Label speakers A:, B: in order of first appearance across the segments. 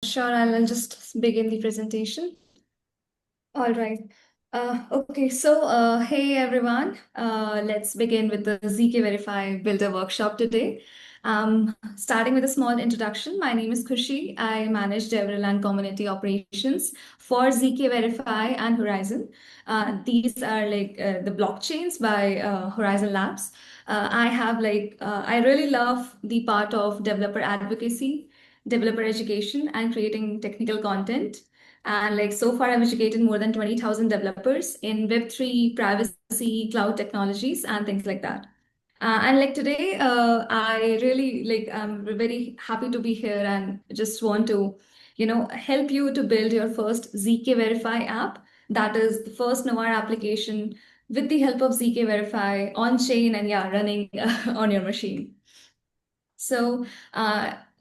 A: Sure, I'll just begin the presentation. All right. Okay, so hey everyone. Let's begin with the zkVerify Builder workshop today. Starting with a small introduction, my name is Khushi. I manage DevRel and community operations for zkVerify and Horizon. These are the blockchains by Horizon Labs. I really love the part of developer advocacy, developer education, and creating technical content. And so far, I've educated more than 20,000 developers in Web3, privacy, cloud technologies, and things like that. And today, I really I'm very happy to be here and just want to, help you to build your first ZK Verify app. That is the first Noir application with the help of ZK Verify on chain and yeah, running on your machine. So,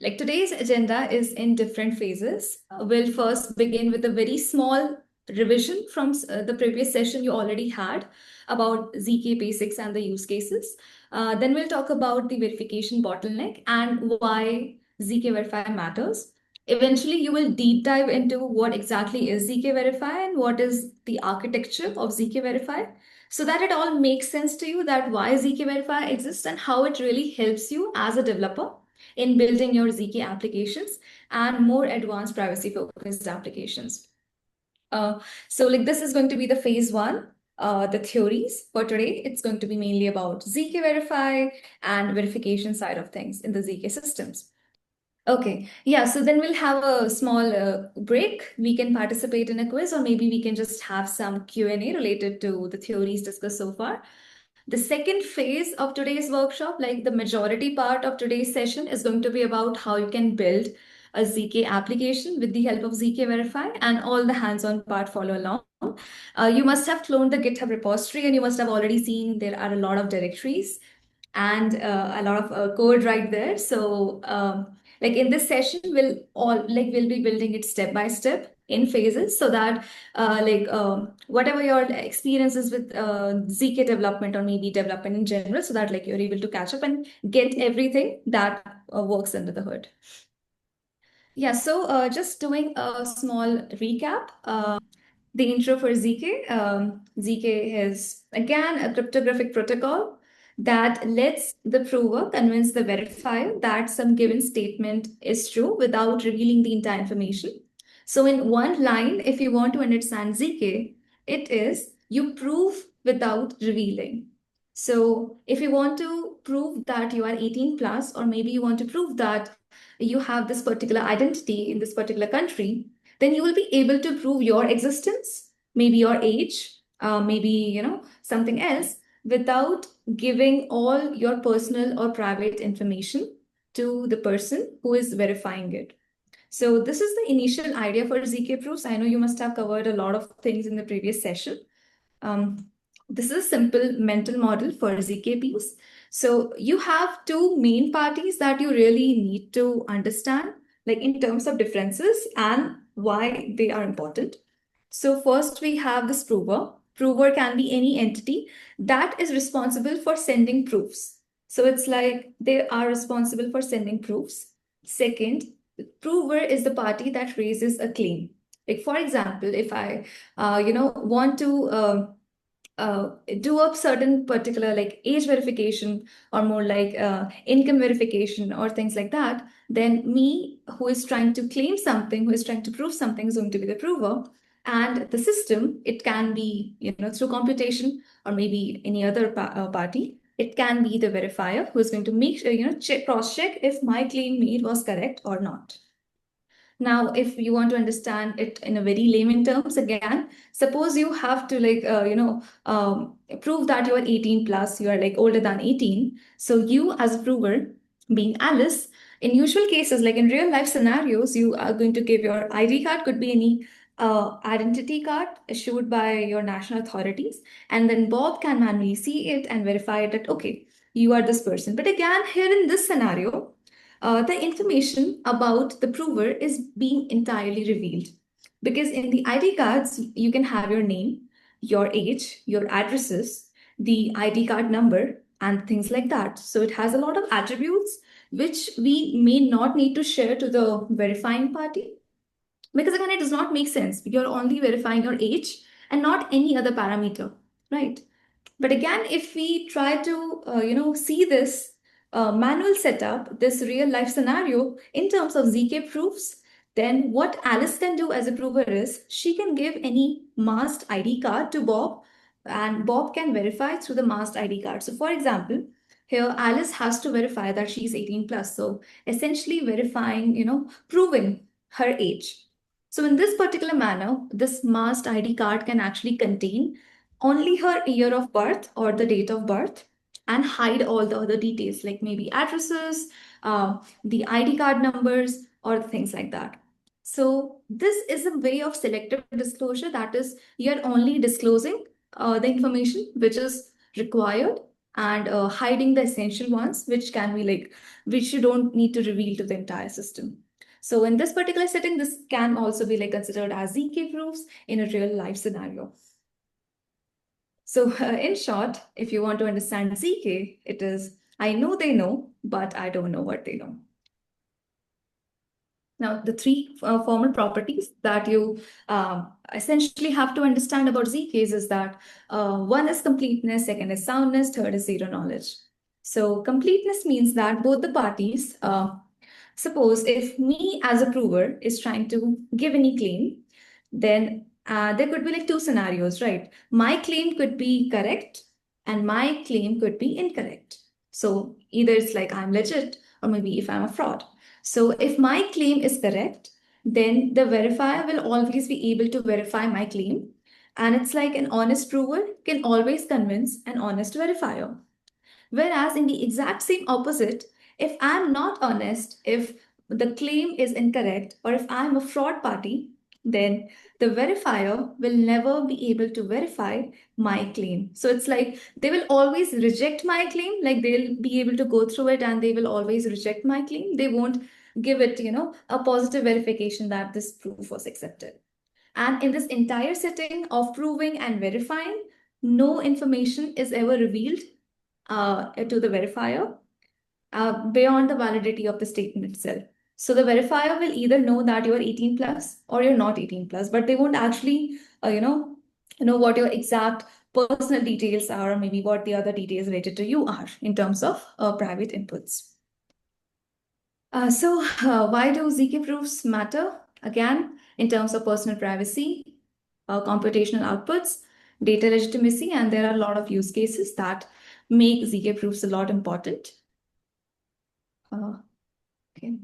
A: today's agenda is in different phases. We'll first begin with a very small revision from the previous session you already had about ZK basics and the use cases. Then we'll talk about the verification bottleneck and why ZK Verify matters. Eventually, you will deep dive into what exactly is ZK Verify and what is the architecture of ZK Verify, so that it all makes sense to you that why zkVerify exists and how it really helps you as a developer in building your ZK applications and more advanced privacy focused applications. So this is going to be the phase one. The theories for today, it's going to be mainly about zkVerify and verification side of things in the ZK systems. Okay, yeah, so then we'll have a small break. We can participate in a quiz, or maybe we can just have some Q&A related to the theories discussed so far. The second phase of today's workshop, like the majority part of today's session, is going to be about how you can build a ZK application with the help of ZK Verify, and all the hands-on part follow along. You must have cloned the GitHub repository, and you must have already seen there are a lot of directories and a lot of code right there. So in this session, we'll be building it step by step in phases, so that whatever your experiences with ZK development or maybe development in general, so that you're able to catch up and get everything that works under the hood. Yeah, so just doing a small recap. The intro for ZK. ZK is again a cryptographic protocol that lets the prover convince the verifier that some given statement is true without revealing the entire information. So in one line, if you want to understand ZK, it is you prove without revealing. So if you want to prove that you are 18 plus, or maybe you want to prove that you have this particular identity in this particular country, then you will be able to prove your existence, maybe your age, maybe something else, without giving all your personal or private information to the person who is verifying it. So this is the initial idea for ZK proofs. I know you must have covered a lot of things in the previous session. This is a simple mental model for ZK proofs. So you have two main parties that you really need to understand, like in terms of differences and why they are important. So first we have this prover. Prover can be any entity that is responsible for sending proofs. So it's like they are responsible for sending proofs. Second, the prover is the party that raises a claim. Like for example, if I, want to do a certain particular like age verification, or more like income verification or things like that, then me who is trying to claim something, who is trying to prove something, is going to be the prover. And the system, it can be through computation or maybe any other party, it can be the verifier who is going to make sure, cross check if my claim made was correct or not. Now, if you want to understand it in a very layman terms, again, suppose you have to prove that you are 18 plus, you are older than 18. So you as a prover, being Alice, in usual cases, like in real life scenarios, you are going to give your ID card, could be any identity card issued by your national authorities. And then Bob can manually see it and verify that, okay, you are this person. But again, here in this scenario, the information about the prover is being entirely revealed. Because in the ID cards, you can have your name, your age, your addresses, the ID card number, and things like that. So it has a lot of attributes which we may not need to share to the verifying party. Because again, it does not make sense. You're only verifying your age and not any other parameter, right? But again, if we try to, see this manual setup, this real life scenario in terms of ZK proofs, then what Alice can do as a prover is she can give any masked ID card to Bob, and Bob can verify through the masked ID card. So, for example, here Alice has to verify that she's 18 plus. So, essentially verifying, proving her age. So, in this particular manner, this masked ID card can actually contain only her year of birth or the date of birth and hide all the other details like maybe addresses, the ID card numbers, or things like that. So this is a way of selective disclosure. That is, you're only disclosing the information which is required and hiding the essential ones, which can be like, which you don't need to reveal to the entire system. So in this particular setting, this can also be like considered as ZK proofs in a real life scenario. So, in short, if you want to understand ZK, it is I know they know, but I don't know what they know. Now, the three formal properties that you essentially have to understand about ZKs is that one is completeness, second is soundness, third is zero knowledge. So, completeness means that both the parties, suppose if me as a prover is trying to give any claim, then there could be like two scenarios, right? My claim could be correct and my claim could be incorrect. So either it's like I'm legit or maybe if I'm a fraud. So if my claim is correct, then the verifier will always be able to verify my claim. And it's like an honest prover can always convince an honest verifier. Whereas in the exact same opposite, if I'm not honest, if the claim is incorrect, or if I'm a fraud party, then the verifier will never be able to verify my claim. So it's like they will always reject my claim, like they'll be able to go through it and they will always reject my claim. They won't give it, a positive verification that this proof was accepted. And in this entire setting of proving and verifying, no information is ever revealed to the verifier beyond the validity of the statement itself. So the verifier will either know that you're 18 plus or you're not 18 plus, but they won't actually, know what your exact personal details are, or maybe what the other details related to you are in terms of private inputs. Why do ZK proofs matter? Again, in terms of personal privacy, computational outputs, data legitimacy, and there are a lot of use cases that make ZK proofs a lot important. Okay.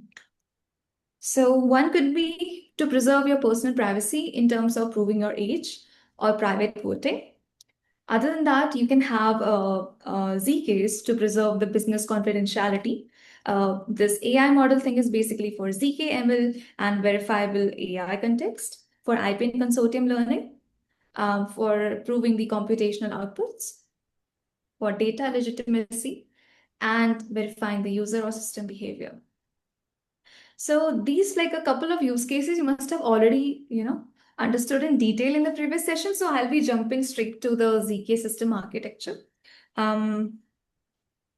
A: So one could be to preserve your personal privacy in terms of proving your age or private voting. Other than that, you can have ZKs to preserve the business confidentiality. This AI model thing is basically for ZK ML and verifiable AI context, for IP and consortium learning, for proving the computational outputs, for data legitimacy, and verifying the user or system behavior. So these like a couple of use cases you must have already, understood in detail in the previous session. So I'll be jumping straight to the ZK system architecture.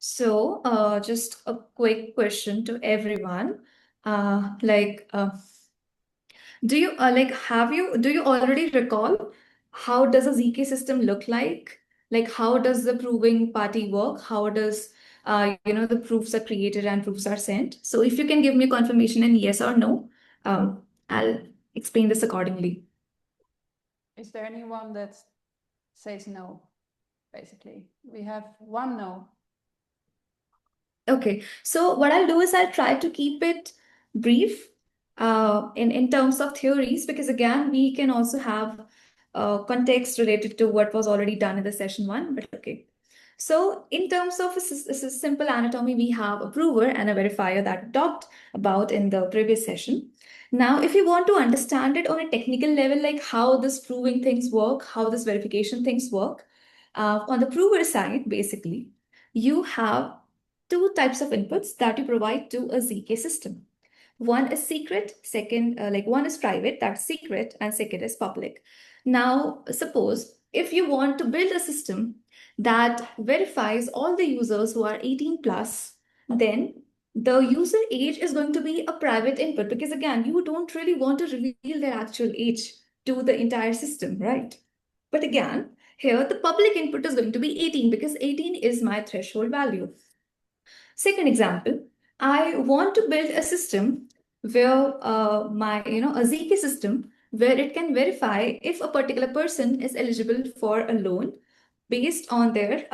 A: Just a quick question to everyone. Do you do you already recall how does a ZK system look like? Like how does the proving party work? How does the proofs are created and proofs are sent? So if you can give me confirmation in yes or no, I'll explain this accordingly.
B: Is there anyone that says no, basically? We have one no.
A: Okay, so what I'll do is I'll try to keep it brief in terms of theories, because again, we can also have context related to what was already done in the session one, but okay. So in terms of a simple anatomy, we have a prover and a verifier that we talked about in the previous session. Now, if you want to understand it on a technical level, like how this proving things work, how this verification things work, on the prover side, basically, you have two types of inputs that you provide to a ZK system. One is secret, second, one is private, that's secret, and second is public. Now, suppose if you want to build a system that verifies all the users who are 18 plus, then the user age is going to be a private input because again, you don't really want to reveal their actual age to the entire system, right? But again, here the public input is going to be 18 because 18 is my threshold value. Second example, I want to build a system where a ZK system where it can verify if a particular person is eligible for a loan based on their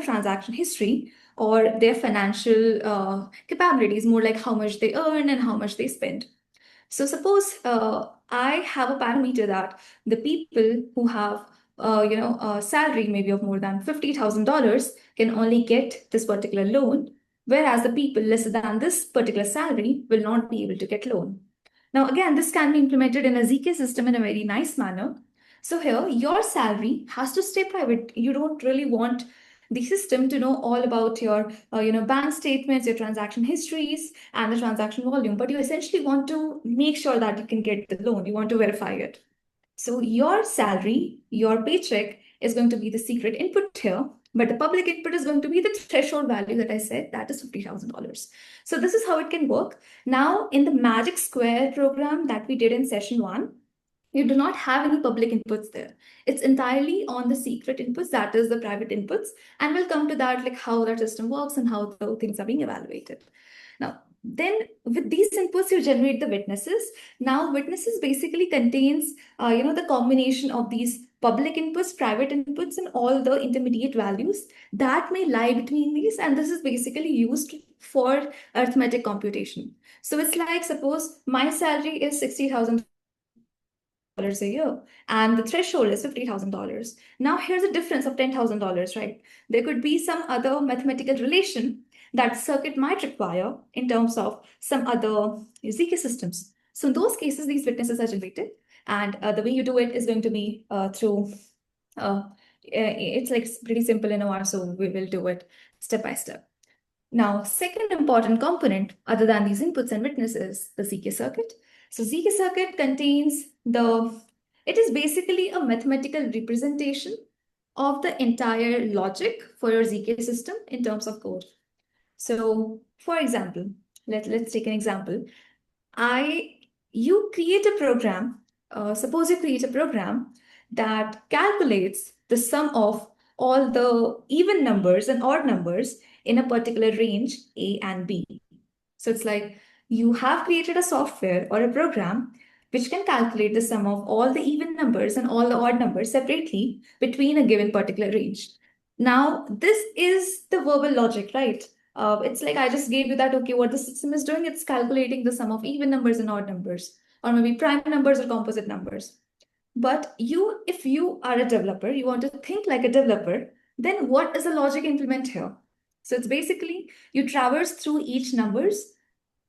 A: transaction history or their financial capabilities, more like how much they earn and how much they spend. So suppose I have a parameter that the people who have a salary maybe of more than $50,000 can only get this particular loan, whereas the people lesser than this particular salary will not be able to get loan. Now again, this can be implemented in a ZK system in a very nice manner. So here, your salary has to stay private. You don't really want the system to know all about your bank statements, your transaction histories, and the transaction volume, but you essentially want to make sure that you can get the loan. You want to verify it. So your salary, your paycheck is going to be the secret input here, but the public input is going to be the threshold value that I said, that is $50,000. So this is how it can work. Now, in the Magic Square program that we did in session 1, you do not have any public inputs there. It's entirely on the secret inputs, that is the private inputs, and we'll come to that, like how that system works and how the things are being evaluated. Now, then with these inputs, you generate the witnesses. Now, witnesses basically contains, the combination of these public inputs, private inputs, and all the intermediate values that may lie between these. And this is basically used for arithmetic computation. So it's like, suppose my salary is $60,000 a year and the threshold is $50,000. Now here's a difference of $10,000, right? There could be some other mathematical relation that circuit might require in terms of some other ZK systems. So in those cases, these witnesses are generated, and the way you do it is going to be through it's like pretty simple in OR, so we will do it step by step. Now, second important component other than these inputs and witnesses, the ZK circuit. So ZK circuit contains it is basically a mathematical representation of the entire logic for your ZK system in terms of code. So for example, let's take an example. You create a program, suppose you create a program that calculates the sum of all the even numbers and odd numbers in a particular range, A and B. So it's like you have created a software or a program which can calculate the sum of all the even numbers and all the odd numbers separately between a given particular range. Now, this is the verbal logic, right? It's like I just gave you that, okay, what the system is doing, it's calculating the sum of even numbers and odd numbers, or maybe prime numbers or composite numbers. But if you are a developer, you want to think like a developer, then what is the logic implement here? So it's basically you traverse through each numbers.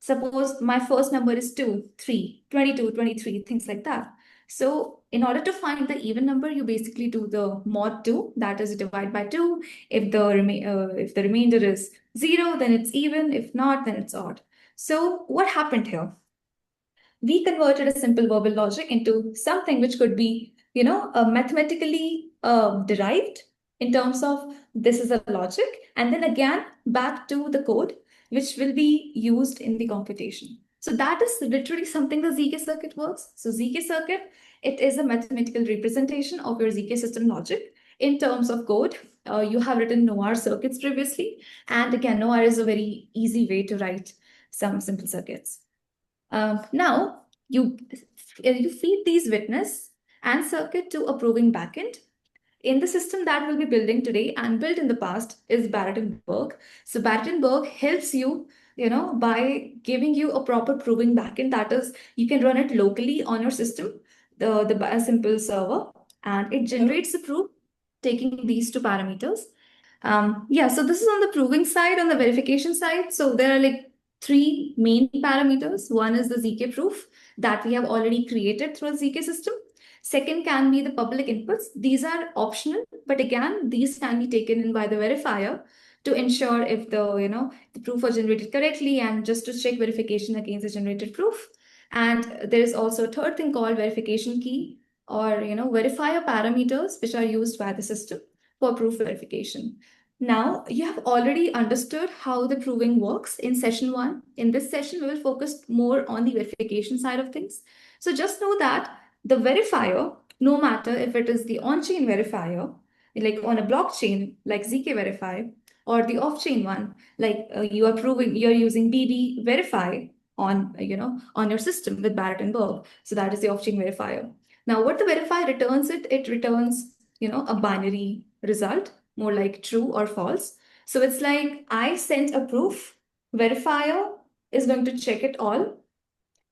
A: Suppose my first number is 2, 3, 22, 23, things like that. So in order to find the even number, you basically do the mod 2, that is divide by 2. If the remainder is 0, then it's even. If not, then it's odd. So what happened here? We converted a simple verbal logic into something which could be, mathematically derived in terms of this is a logic, and then again back to the code, which will be used in the computation. So that is literally something the ZK circuit works. So ZK circuit, it is a mathematical representation of your ZK system logic in terms of code. You have written NOR circuits previously, and again, NOR is a very easy way to write some simple circuits. Now, you feed these witness and circuit to a proving backend. In the system that we'll be building today and built in the past is Barrett-Berg. So Barrett-Berg helps you, by giving you a proper proving backend. That is, you can run it locally on your system, the simple server, and it generates the proof taking these two parameters. So this is on the proving side. On the verification side, so there are like three main parameters. One is the ZK proof that we have already created through a ZK system. Second can be the public inputs. These are optional, but again, these can be taken in by the verifier to ensure if the proof was generated correctly and just to check verification against the generated proof. And there is also a third thing called verification key, or verifier parameters, which are used by the system for proof verification. Now, you have already understood how the proving works in session one. In this session, we will focus more on the verification side of things. So just know that the verifier, no matter if it is the on-chain verifier, like on a blockchain, like zkVerify, or the off-chain one, like you're using BB Verify on, on your system with Barrett and Berg. So that is the off-chain verifier. Now, what the verifier returns it returns, a binary result, more like true or false. So it's like I sent a proof, verifier is going to check it all.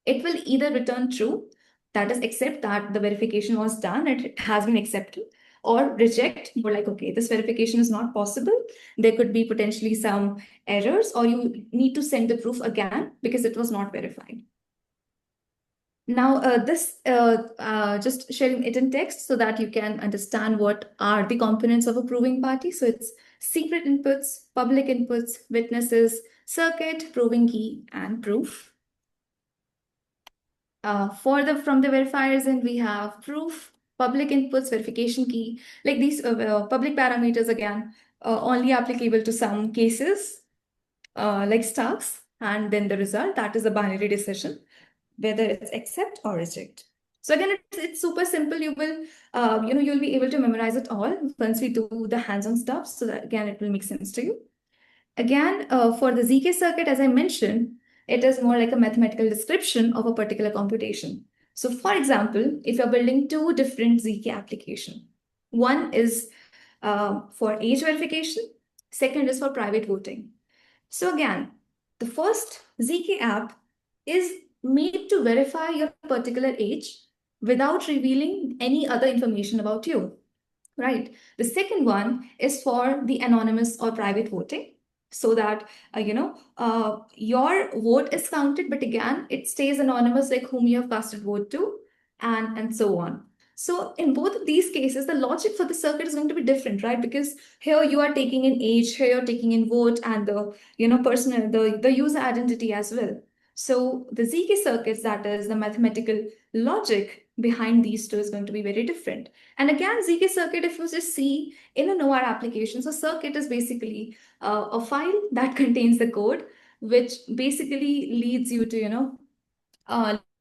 A: It will either return true, that is, accept that the verification was done, it has been accepted, or reject, more like, okay, this verification is not possible. There could be potentially some errors, or you need to send the proof again because it was not verified. Now, just sharing it in text so that you can understand what are the components of a proving party. So it's secret inputs, public inputs, witnesses, circuit, proving key, and proof. From the verifiers, and we have proof, public inputs, verification key. Like these public parameters again, only applicable to some cases, like stars, and then the result, that is a binary decision, whether it's accept or reject. So again, it's super simple. You'll be able to memorize it all once we do the hands-on stuff. So that again, it will make sense to you. Again, for the ZK circuit, as I mentioned, it is more like a mathematical description of a particular computation. So for example, if you're building two different ZK applications, one is for age verification, second is for private voting. So again, the first ZK app is made to verify your particular age without revealing any other information about you, right? The second one is for the anonymous or private voting, so that your vote is counted, but again, it stays anonymous, like whom you have casted vote to, and so on. So in both of these cases, the logic for the circuit is going to be different, right? Because here you are taking in age, here you're taking in vote, and the personal, the user identity as well. So the ZK circuits, that is the mathematical logic behind these two, is going to be very different. And again, ZK circuit, if you just see in a NOAR application, so circuit is basically a file that contains the code, which basically leads you to,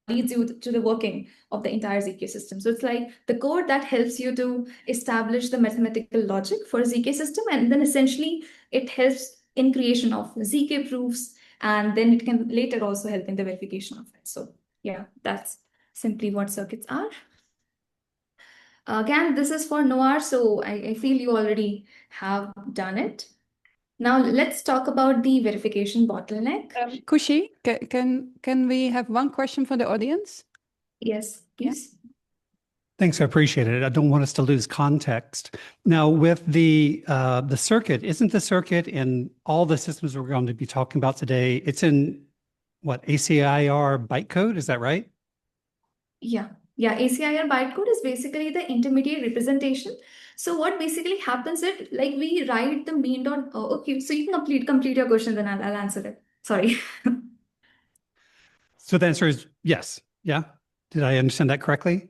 A: leads you to the working of the entire ZK system. So it's like the code that helps you to establish the mathematical logic for ZK system, and then essentially it helps in creation of ZK proofs, and then it can later also help in the verification of it. So yeah, that's simply what circuits are. Again, this is for Noir, so I feel you already have done it. Now let's talk about the verification bottleneck.
B: Khushi, can we have one question from the audience?
A: Yes, please.
C: Thanks, I appreciate it. I don't want us to lose context. Now, with the circuit, isn't the circuit in all the systems we're going to be talking about today, it's in what, ACIR bytecode, is that right?
A: Yeah, ACIR bytecode is basically the intermediate representation. So what basically happens is, like, we write the main dot. Oh, okay, so you can complete your question, then I'll answer it. Sorry.
C: So the answer is yes. Yeah. Did I understand that correctly?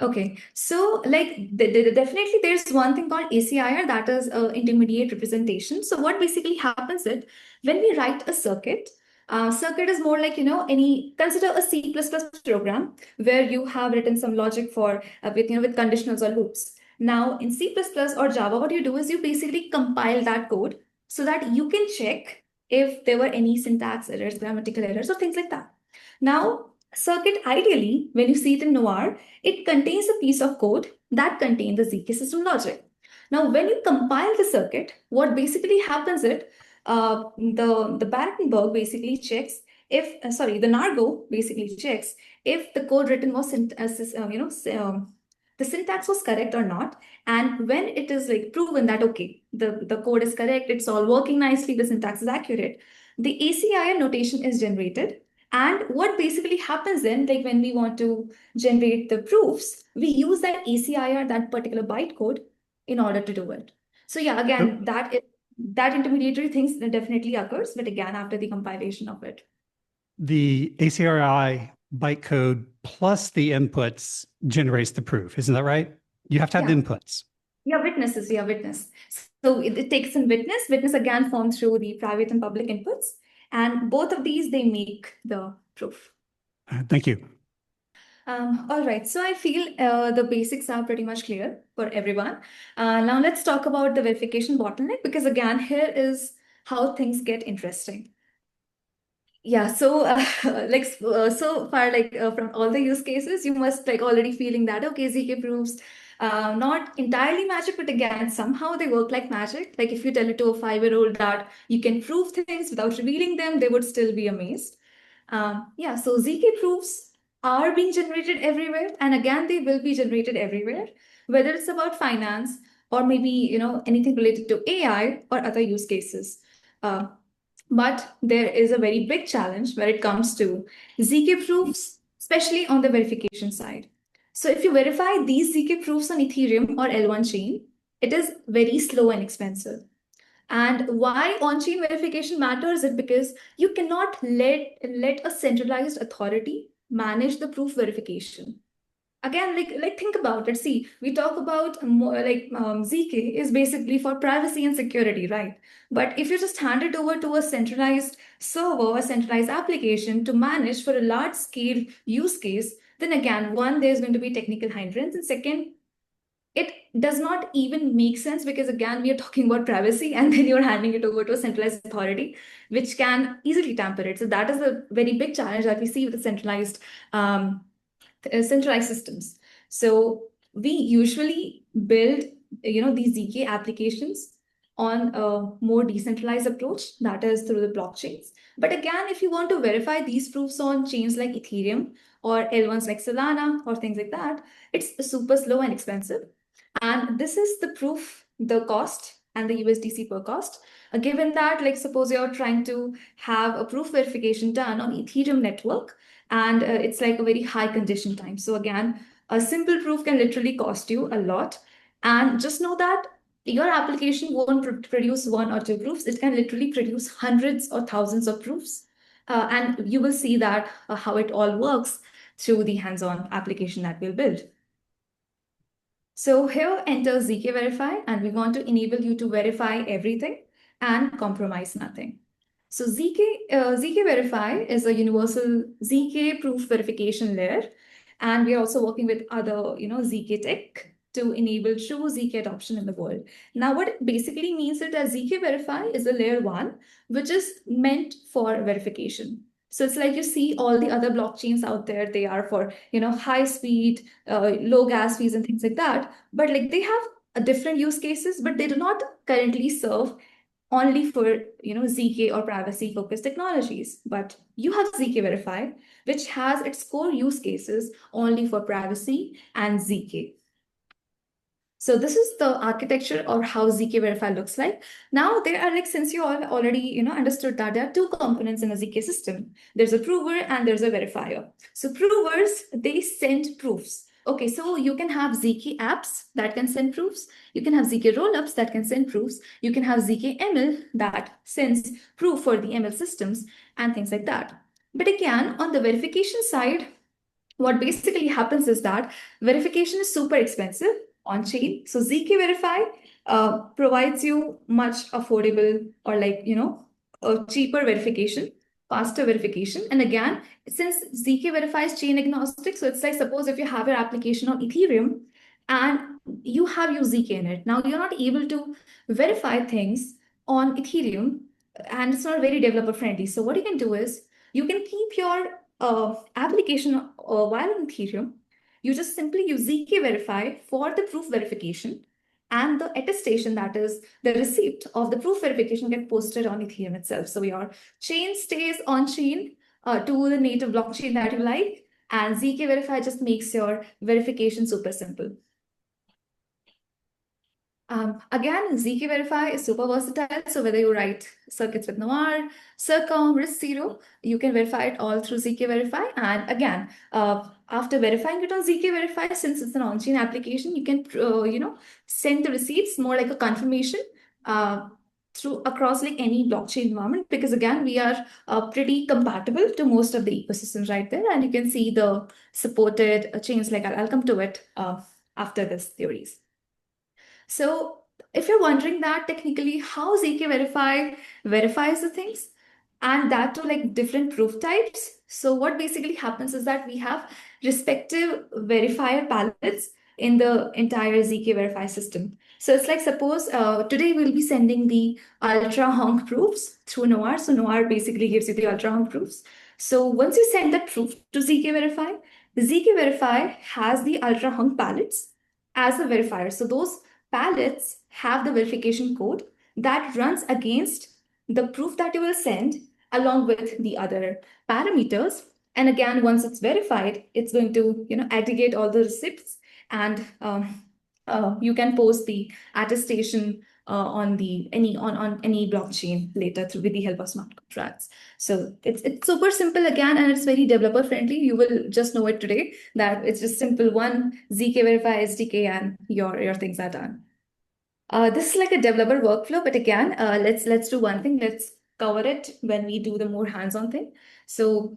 A: Okay, so like definitely there's one thing called ACIR, that is intermediate representation. So what basically happens is, when we write a circuit, circuit is more like, consider a C++ program where you have written some logic for with conditionals or loops. Now in C++ or Java, what you do is you basically compile that code so that you can check if there were any syntax errors, grammatical errors, or things like that. Now, circuit, ideally, when you see it in Noir, it contains a piece of code that contains the ZK system logic. Now, when you compile the circuit, what basically happens is, the Barrett basically checks if, the Nargo basically checks if the code written was, the syntax was correct or not. And when it is like proven that, okay, the code is correct, it's all working nicely, the syntax is accurate, the ACIR notation is generated. And what basically happens then, like when we want to generate the proofs, we use that ACIR, that particular bytecode, in order to do it. So yeah, again, that intermediary things definitely occurs, but again, after the compilation of it.
C: The ACRI bytecode plus the inputs generates the proof. Isn't that right? You have to have the inputs.
A: Yeah, witnesses. Yeah, witness. So it takes in witness. Witness again formed through the private and public inputs. And both of these, they make the proof.
C: Thank you.
A: All right, so I feel the basics are pretty much clear for everyone. Now let's talk about the verification bottleneck, because again, here is how things get interesting. Yeah, so so far, from all the use cases, you must like already feeling that okay, ZK proofs not entirely magic, but again, somehow they work like magic. Like if you tell it to a 5-year-old that you can prove things without revealing them, they would still be amazed. Yeah, so ZK proofs are being generated everywhere, and again, they will be generated everywhere, whether it's about finance or maybe anything related to AI or other use cases. But there is a very big challenge when it comes to ZK proofs, especially on the verification side. So if you verify these ZK proofs on Ethereum or L1 chain, it is very slow and expensive. And why on-chain verification matters is because you cannot let a centralized authority manage the proof verification. Again, like think about it. See, we talk about more ZK is basically for privacy and security, right? But if you just hand it over to a centralized server, a centralized application to manage for a large scale use case, then again, one, there's going to be technical hindrance, and second, it does not even make sense because again, we are talking about privacy and then you're handing it over to a centralized authority, which can easily tamper it. So that is a very big challenge that we see with the centralized systems. So we usually build, these ZK applications on a more decentralized approach, that is through the blockchains. But again, if you want to verify these proofs on chains like Ethereum or L1s like Solana or things like that, it's super slow and expensive. And this is the proof, the cost and the USDC per cost. Given that, like suppose you're trying to have a proof verification done on Ethereum network, and it's like a very high condition time. So again, a simple proof can literally cost you a lot. And just know that your application won't produce one or two proofs. It can literally produce hundreds or thousands of proofs. And you will see that how it all works through the hands-on application that we'll build. So here enters zkVerify, and we want to enable you to verify everything and compromise nothing. So zkVerify is a universal ZK proof verification layer, and we are also working with other, ZK tech to enable true ZK adoption in the world. Now, what it basically means is that zkVerify is a layer 1, which is meant for verification. So it's like you see all the other blockchains out there, they are for, high speed, low gas fees and things like that. But like they have a different use cases, but they do not currently serve only for, ZK or privacy focused technologies. But you have zkVerify, which has its core use cases only for privacy and ZK. So this is the architecture or how zkVerify looks like. Now there are since you all already understood that there are two components in a ZK system. There's a prover and there's a verifier. So provers, they send proofs. Okay, so you can have ZK apps that can send proofs. You can have ZK rollups that can send proofs. You can have ZK ML that sends proof for the ML systems and things like that. But again, on the verification side, what basically happens is that verification is super expensive on chain. So zkVerify provides you much affordable or a cheaper verification, faster verification. And again, since zkVerify is chain agnostic, so it's like suppose if you have your application on Ethereum and you have your ZK in it. Now you're not able to verify things on Ethereum and it's not very developer friendly. So what you can do is you can keep your application while on Ethereum. You just simply use zkVerify for the proof verification, and the attestation, that is the receipt of the proof verification, get posted on Ethereum itself. So your chain stays on chain to the native blockchain that you like, and zkVerify just makes your verification super simple. Again, zkVerify is super versatile. So whether you write circuits with Noir, Circom, RISC-0, you can verify it all through zkVerify. And again, after verifying it on zkVerify, since it's an on-chain application, you can send the receipts more like a confirmation through across like any blockchain environment, because again, we are pretty compatible to most of the ecosystems right there. And you can see the supported chains, like I'll come to it after this theories. So if you're wondering that technically how zkVerify verifies the things, and that to like different proof types. So what basically happens is that we have respective verifier palettes in the entire zkVerify system. So it's like suppose today we'll be sending the ultra honk proofs through Noir. So Noir basically gives you the ultra honk proofs. So once you send that proof to zkVerify, zkVerify has the ultra honk palettes as a verifier. So those palettes have the verification code that runs against the proof that you will send along with the other parameters. And again, once it's verified, it's going to aggregate all the receipts, and you can post the attestation on any blockchain later through with the help of smart contracts. So it's super simple again, and it's very developer friendly. You will just know it today that it's just simple one zkVerify SDK and your things are done. This is like a developer workflow, but again, let's do one thing. Let's cover it when we do the more hands-on thing. So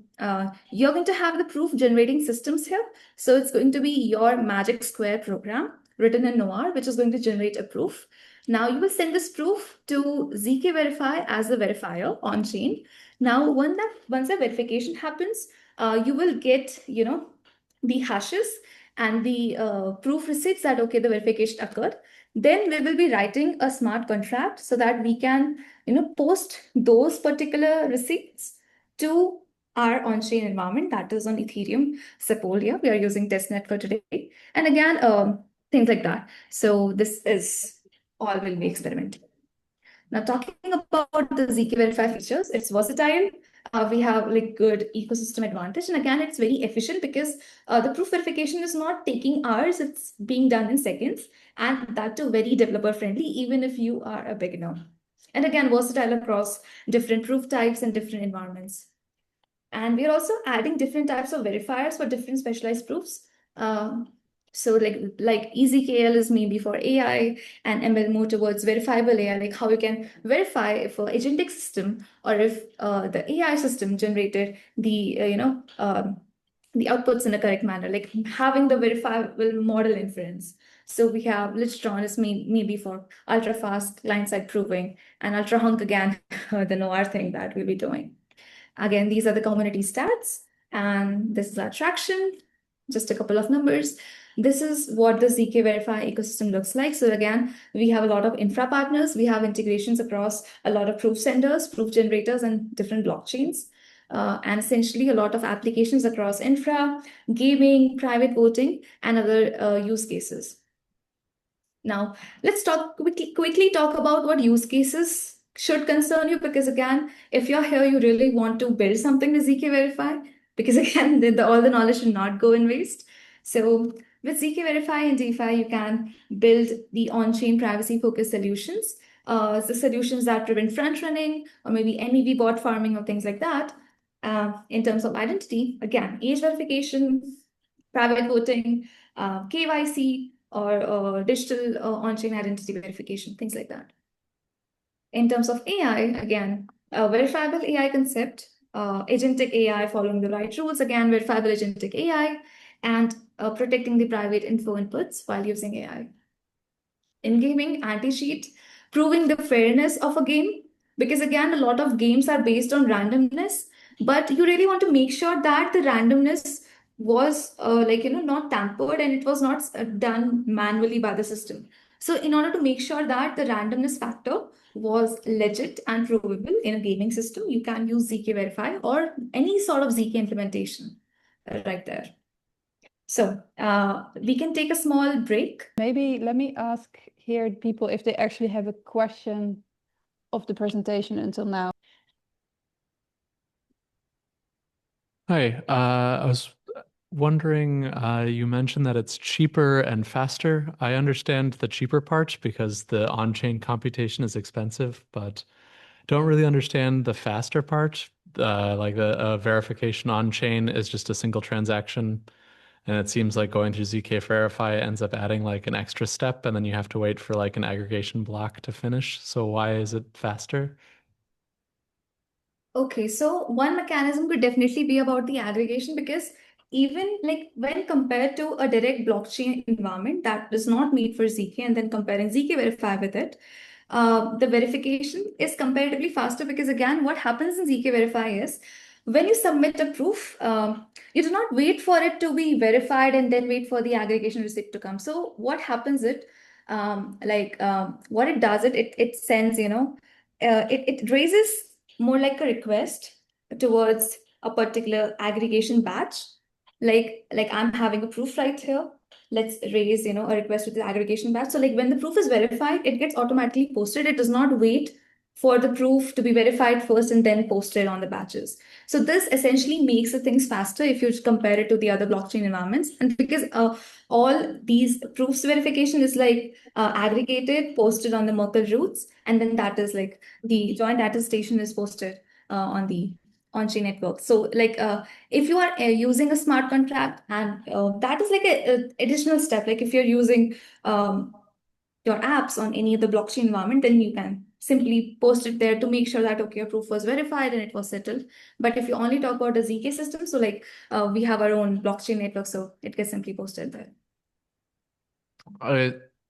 A: you're going to have the proof generating systems here. So it's going to be your magic square program written in Noir, which is going to generate a proof. Now you will send this proof to zkVerify as the verifier on chain. Now once the verification happens, you will get the hashes and the proof receipts that okay, the verification occurred. Then we will be writing a smart contract so that we can post those particular receipts to our on-chain environment, that is on Ethereum Sepolia. We are using testnet for today, and again things like that. So this is all will be experimental. Now, talking about the zkVerify features, it's versatile. We have like good ecosystem advantage, and again, it's very efficient because the proof verification is not taking hours; it's being done in seconds, and that too very developer friendly, even if you are a beginner. And again, versatile across different proof types and different environments. And we are also adding different types of verifiers for different specialized proofs. So like EZKL is maybe for AI, and ML more towards verifiable AI, like how you can verify if an agentic system or if the AI system generated the outputs in a correct manner, like having the verifiable model inference. So we have Lichtron is maybe for ultra fast client side proving, and ultra hunk again, the Noir thing that we'll be doing. Again, these are the community stats, and this is our traction, just a couple of numbers. This is what the zkVerify ecosystem looks like. So again, we have a lot of infra partners. We have integrations across a lot of proof senders, proof generators, and different blockchains. And essentially a lot of applications across infra, gaming, private voting, and other use cases. Now, let's quickly talk about what use cases should concern you, because again, if you're here, you really want to build something with zkVerify, because again, all the knowledge should not go in waste. So with zkVerify and DeFi, you can build the on-chain privacy-focused solutions, the solutions that prevent front running or maybe MEV bot farming or things like that. In terms of identity, again, age verification, private voting, KYC, or digital on-chain identity verification, things like that. In terms of AI, again, verifiable AI concept, agentic AI following the right rules, again, verifiable agentic AI, and protecting the private info inputs while using AI. In gaming, anti-cheat, proving the fairness of a game, because again, a lot of games are based on randomness, but you really want to make sure that the randomness was not tampered, and it was not done manually by the system. So in order to make sure that the randomness factor was legit and provable in a gaming system, you can use zkVerify or any sort of ZK implementation right there. So we can take a small break.
B: Maybe let me ask here people if they actually have a question of the presentation until now.
D: Hi, I was wondering, you mentioned that it's cheaper and faster. I understand the cheaper part because the on-chain computation is expensive, but don't really understand the faster part. Like the verification on-chain is just a single transaction, and it seems like going through zkVerify ends up adding like an extra step, and then you have to wait for like an aggregation block to finish. So why is it faster?
A: Okay, so one mechanism could definitely be about the aggregation, because even like when compared to a direct blockchain environment that is not made for ZK, and then comparing zkVerify with it, the verification is comparatively faster because again, what happens in zkVerify is when you submit a proof, you do not wait for it to be verified and then wait for the aggregation receipt to come. So what happens what it does, it sends, it raises more like a request towards a particular aggregation batch. Like I'm having a proof right here. Let's raise, a request with the aggregation batch. So like when the proof is verified, it gets automatically posted. It does not wait for the proof to be verified first and then posted on the batches. So this essentially makes the things faster if you compare it to the other blockchain environments. And because all these proofs verification is like aggregated, posted on the Merkle roots, and then that is like the joint attestation is posted on the on-chain network. So like if you are using a smart contract, and that is like a additional step. Like if you're using your apps on any of the blockchain environment, then you can simply post it there to make sure that, okay, your proof was verified and it was settled. But if you only talk about the ZK system, so like we have our own blockchain network, so it gets simply posted there.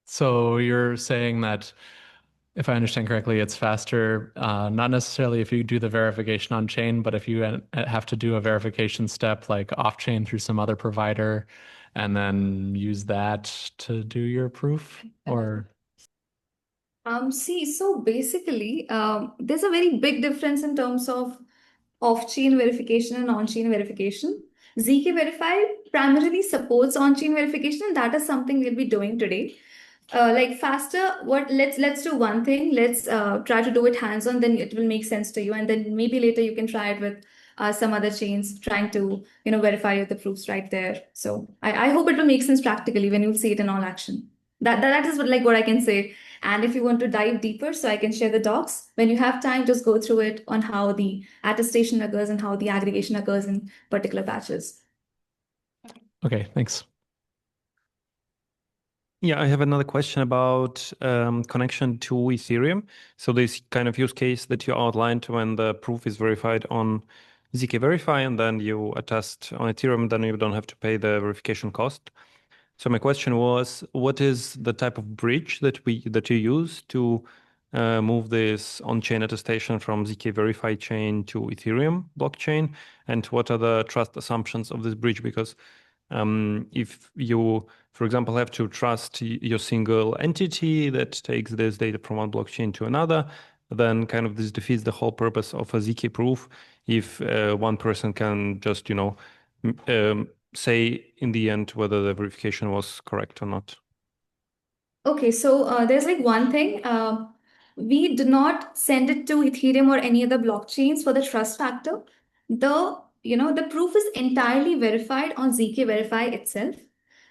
D: So you're saying that, if I understand correctly, it's faster, not necessarily if you do the verification on chain, but if you have to do a verification step like off chain through some other provider and then use that to do your proof, or?
A: So basically, there's a very big difference in terms of off-chain verification and on-chain verification. zkVerify primarily supports on-chain verification, and that is something we'll be doing today. Like faster, let's do one thing. Let's try to do it hands-on, then it will make sense to you, and then maybe later you can try it with some other chains, trying to verify the proofs right there. So I hope it will make sense practically when you see it in all action. That is what I can say. And if you want to dive deeper, so I can share the docs. When you have time, just go through it on how the attestation occurs and how the aggregation occurs in particular batches.
D: Okay, thanks.
E: Yeah, I have another question about connection to Ethereum. So this kind of use case that you outlined when the proof is verified on zkVerify and then you attest on Ethereum, then you don't have to pay the verification cost. So my question was, what is the type of bridge that you use to move this on-chain attestation from zkVerify chain to Ethereum blockchain, and what are the trust assumptions of this bridge? Because if you, for example, have to trust your single entity that takes this data from one blockchain to another, then kind of this defeats the whole purpose of a ZK proof if one person can just, say in the end whether the verification was correct or not.
A: Okay, so there's like one thing. We do not send it to Ethereum or any other blockchains for the trust factor. The proof is entirely verified on zkVerify itself.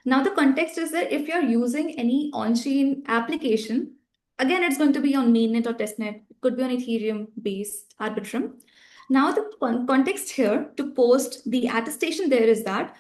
A: Now the context is that if you're using any on-chain application, again, it's going to be on mainnet or testnet. It could be on Ethereum-based Arbitrum. Now the context here to post the attestation there is that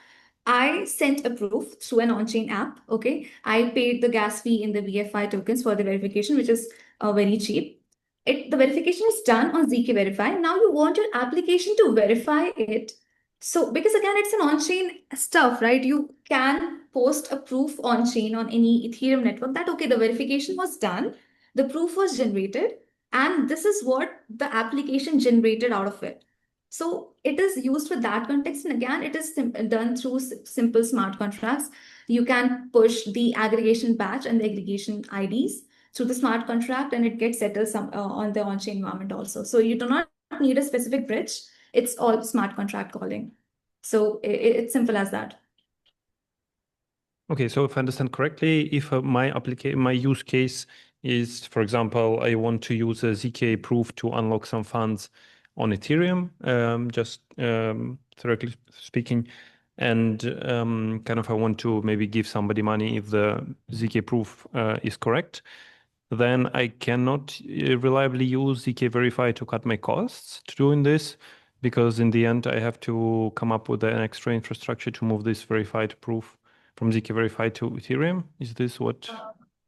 A: I sent a proof through an on-chain app. Okay, I paid the gas fee in the BFI tokens for the verification, which is very cheap. The verification is done on zkVerify. Now you want your application to verify it. So because again, it's an on-chain stuff, right? You can post a proof on-chain on any Ethereum network that, okay, the verification was done, the proof was generated, and this is what the application generated out of it. So it is used for that context. And again, it is done through simple smart contracts. You can push the aggregation batch and the aggregation IDs through the smart contract, and it gets settled on the on-chain environment also. So you do not need a specific bridge. It's all smart contract calling. So it's simple as that.
E: Okay, so if I understand correctly, if my use case is, for example, I want to use a ZK proof to unlock some funds on Ethereum, just theoretically speaking, and kind of I want to maybe give somebody money if the ZK proof is correct, then I cannot reliably use zkVerify to cut my costs to doing this, because in the end I have to come up with an extra infrastructure to move this verified proof from zkVerify to Ethereum. Is this what?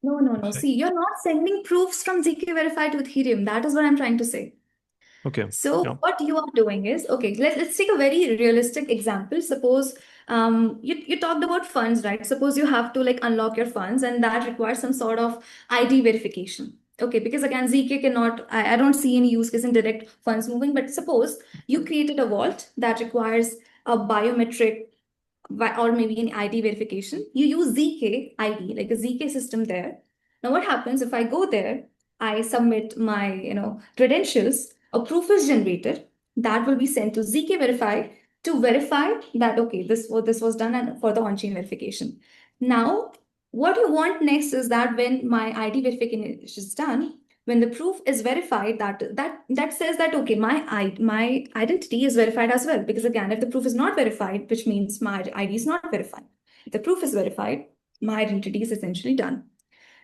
A: No. See, you're not sending proofs from zkVerify to Ethereum. That is what I'm trying to say.
E: Okay.
A: So
E: Yeah.
A: what you are doing is, okay, let's take a very realistic example. Suppose you talked about funds, right? Suppose you have to like unlock your funds, and that requires some sort of ID verification. Okay, because again, ZK cannot, I don't see any use case in direct funds moving, but suppose you created a vault that requires a biometric or maybe an ID verification. You use ZK ID, like a ZK system there. Now what happens if I go there, I submit my credentials, a proof is generated that will be sent to zkVerify to verify that okay, this was done and for the on-chain verification. Now, what you want next is that when my ID verification is done, when the proof is verified, that says that okay, my identity is verified as well. Because again, if the proof is not verified, which means my ID is not verified. If the proof is verified, my identity is essentially done.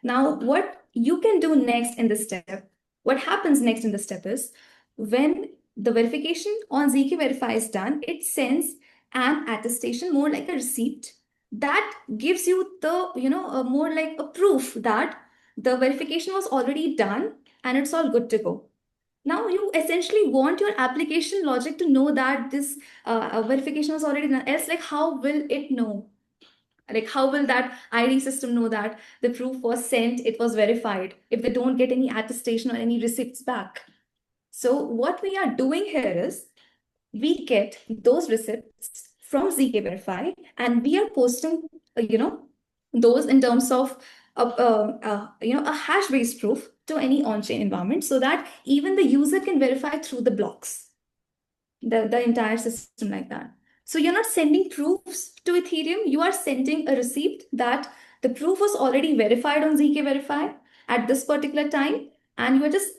A: Now, what you can do next in this step, what happens next in the step is when the verification on zkVerify is done, it sends an attestation, more like a receipt, that gives you the, more like a proof that the verification was already done and it's all good to go. Now you essentially want your application logic to know that this verification was already done. Else, like, how will it know? Like, how will that ID system know that the proof was sent, it was verified, if they don't get any attestation or any receipts back? So what we are doing here is we get those receipts from zkVerify and we are posting, those in terms of a hash-based proof to any on-chain environment so that even the user can verify through the blocks, the entire system like that. So you're not sending proofs to Ethereum, you are sending a receipt that the proof was already verified on zkVerify at this particular time, and you are just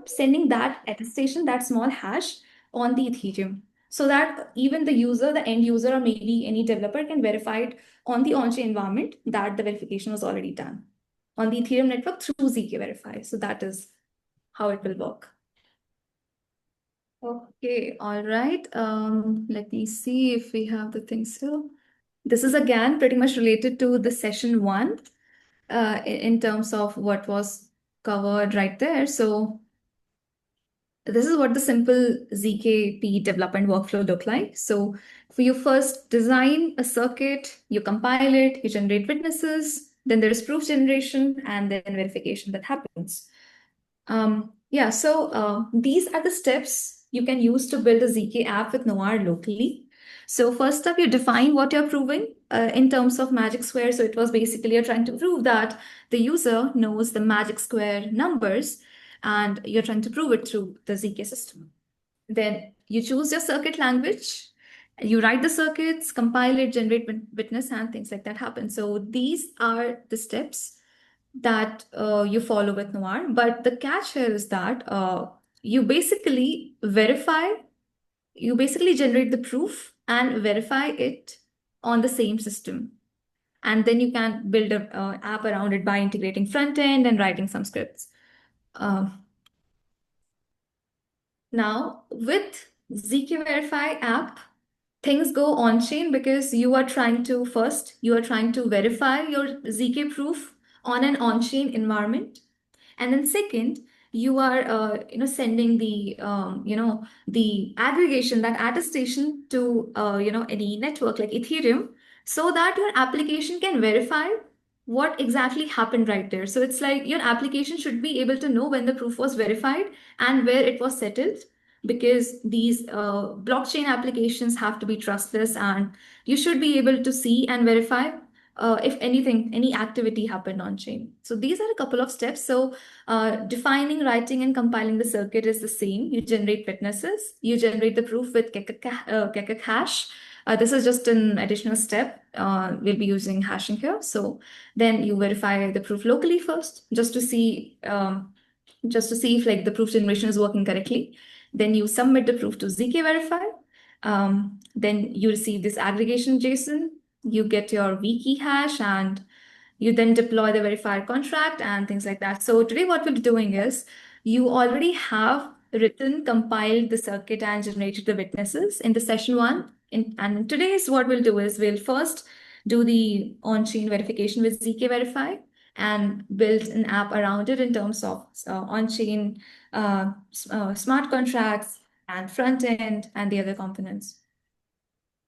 A: sending that attestation, that small hash on the Ethereum, so that even the user, the end user, or maybe any developer can verify it on the on-chain environment that the verification was already done on the Ethereum network through zkVerify. So that is how it will work. Okay, all right. Let me see if we have the things still. This is again pretty much related to the session one, in terms of what was covered right there. So this is what the simple ZKP development workflow look like. So for you first design a circuit, you compile it, you generate witnesses, then there's proof generation and then verification that happens. Yeah, so these are the steps you can use to build a ZK app with Noir locally. So first up, you define what you're proving in terms of magic square. So it was basically you're trying to prove that the user knows the magic square numbers and you're trying to prove it through the ZK system. Then you choose your circuit language, you write the circuits, compile it, generate witness, and things like that happen. So these are the steps that you follow with Noir. But the catch here is that you basically generate the proof and verify it on the same system. And then you can build an app around it by integrating front end and writing some scripts. Now, with zkVerify app, things go on-chain because you are trying to verify your ZK proof on an on-chain environment. And then second, you are sending the the aggregation, that attestation to any network like Ethereum, so that your application can verify what exactly happened right there. So it's like your application should be able to know when the proof was verified and where it was settled, because these blockchain applications have to be trustless, and you should be able to see and verify if any activity happened on chain. So these are a couple of steps. So defining, writing, and compiling the circuit is the same. You generate witnesses, you generate the proof with Kekek hash. This is just an additional step. We'll be using hashing here. So then you verify the proof locally first, just to see if like the proof generation is working correctly. Then you submit the proof to zkVerify. Then you receive this aggregation JSON. You get your V-key hash, and you then deploy the verifier contract and things like that. So today what we'll be doing is you already have compiled the circuit and generated the witnesses in the session one. And today's what we'll do is we'll first do the on-chain verification with zkVerify. and built an app around it in terms of on-chain smart contracts and front end and the other components.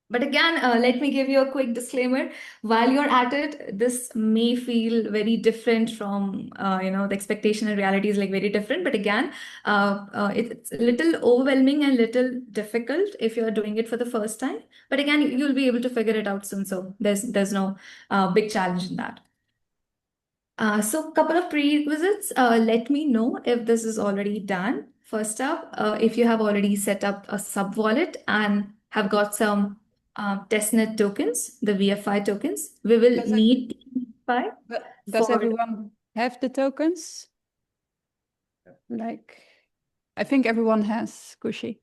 A: But again, let me give you a quick disclaimer. While you're at it, this may feel very different from, the expectation and reality is like very different. But again, it's a little overwhelming and little difficult if you're doing it for the first time. But again, you'll be able to figure it out soon. So there's no big challenge in that. So a couple of prerequisites. Let me know if this is already done. First up, if you have already set up a sub wallet and have got some testnet tokens, the VFI tokens, we will need VFI.
B: Does
A: for-
B: everyone have the tokens? Like, I think everyone has, Khushi.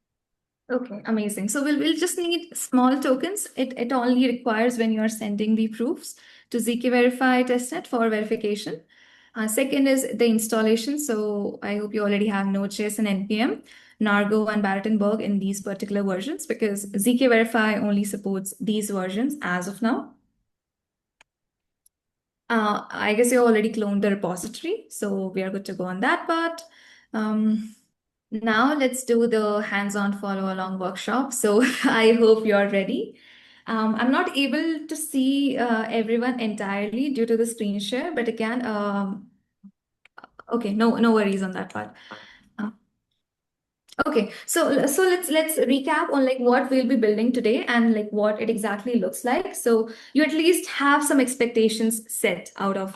A: Okay, amazing. So we'll just need small tokens. It only requires when you are sending the proofs to zkVerify testnet for verification. Second is the installation. So I hope you already have Node.js and NPM, Nargo and Barrettenberg in these particular versions because zkVerify only supports these versions as of now. I guess you already cloned the repository, so we are good to go on that part. Now let's do the hands-on follow-along workshop. So I hope you're ready. I'm not able to see everyone entirely due to the screen share, but again, okay, no worries on that part. Okay, so let's recap on like what we'll be building today and like what it exactly looks like. So you at least have some expectations set out of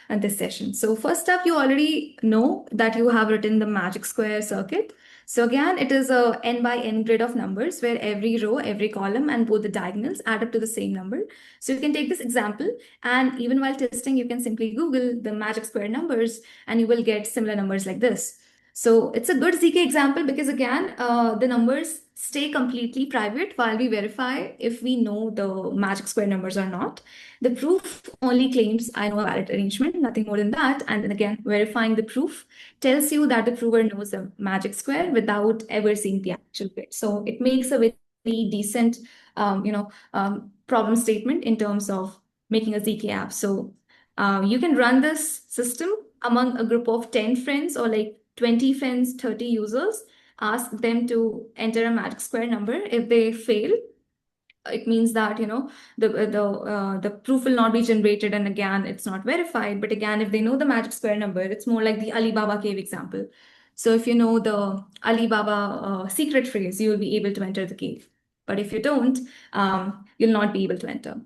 A: this session. So first up, you already know that you have written the magic square circuit. So again, it is a n by n grid of numbers where every row, every column, and both the diagonals add up to the same number. So you can take this example, and even while testing, you can simply Google the magic square numbers, and you will get similar numbers like this. So it's a good ZK example because again, the numbers stay completely private while we verify if we know the magic square numbers or not. The proof only claims I know a valid arrangement, nothing more than that. And then again, verifying the proof tells you that the prover knows the magic square without ever seeing the actual bit. So it makes a very decent, problem statement in terms of making a ZK app. So you can run this system among a group of 10 friends or like 20 friends, 30 users, ask them to enter a magic square number. If they fail, it means that the proof will not be generated, and again it's not verified. But again, if they know the magic square number, it's more like the Alibaba cave example. So if you know the Alibaba secret phrase, you will be able to enter the cave. But if you don't, you'll not be able to enter.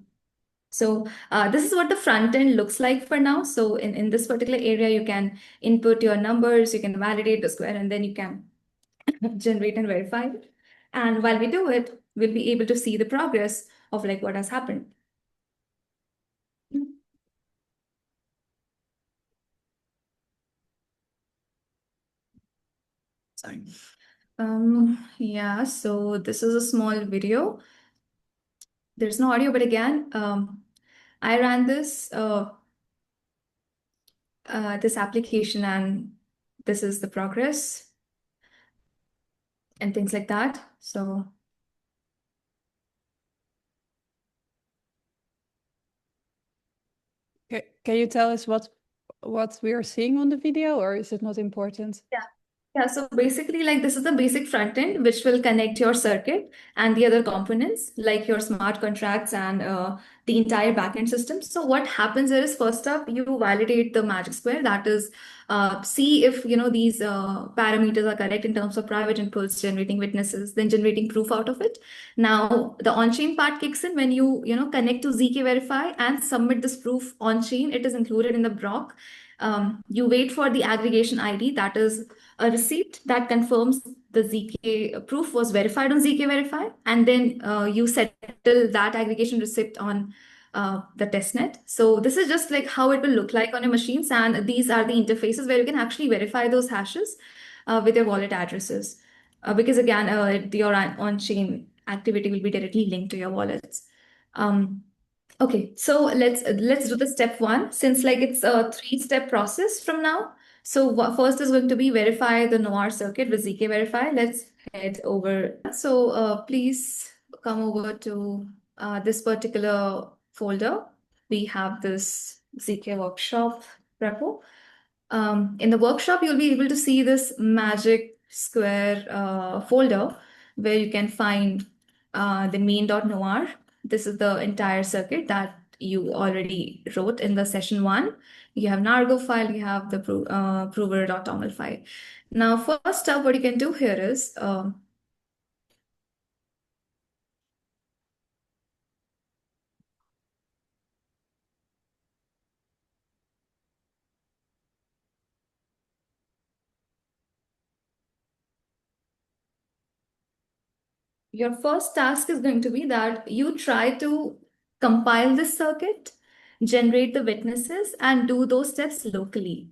A: So this is what the front end looks like for now. So in this particular area, you can input your numbers, you can validate the square, and then you can generate and verify it. And while we do it, we'll be able to see the progress of like what has happened. Sorry. Yeah, so this is a small video. There's no audio, but again, I ran this this application, and this is the progress and things like that. So
B: Can you tell us what we are seeing on the video, or is it not important?
A: yeah, so basically, like this is the basic front end which will connect your circuit and the other components like your smart contracts and the entire backend system. So what happens is first up, you validate the magic square. That is, see if these parameters are correct in terms of private inputs, generating witnesses, then generating proof out of it. Now the on-chain part kicks in when you connect to zkVerify and submit this proof on-chain. It is included in the block. You wait for the aggregation ID, that is a receipt that confirms the ZK proof was verified on zkVerify, and then you settle that aggregation receipt on the testnet. So this is just like how it will look like on your machines, and these are the interfaces where you can actually verify those hashes with your wallet addresses. Because again, your on-chain activity will be directly linked to your wallets. Okay, so let's do the step one, since like it's a 3-step process from now. So first is going to be verify the Noir circuit with zkVerify. Let's head over. So please come over to this particular folder. We have this ZK workshop repo. In the workshop, you'll be able to see this magic square folder where you can find the main.noir. This is the entire circuit that you already wrote in the session 1. You have Nargo file, you have the prover.toml file. Now, first up, what you can do here is your first task is going to be that you try to compile this circuit, generate the witnesses, and do those steps locally.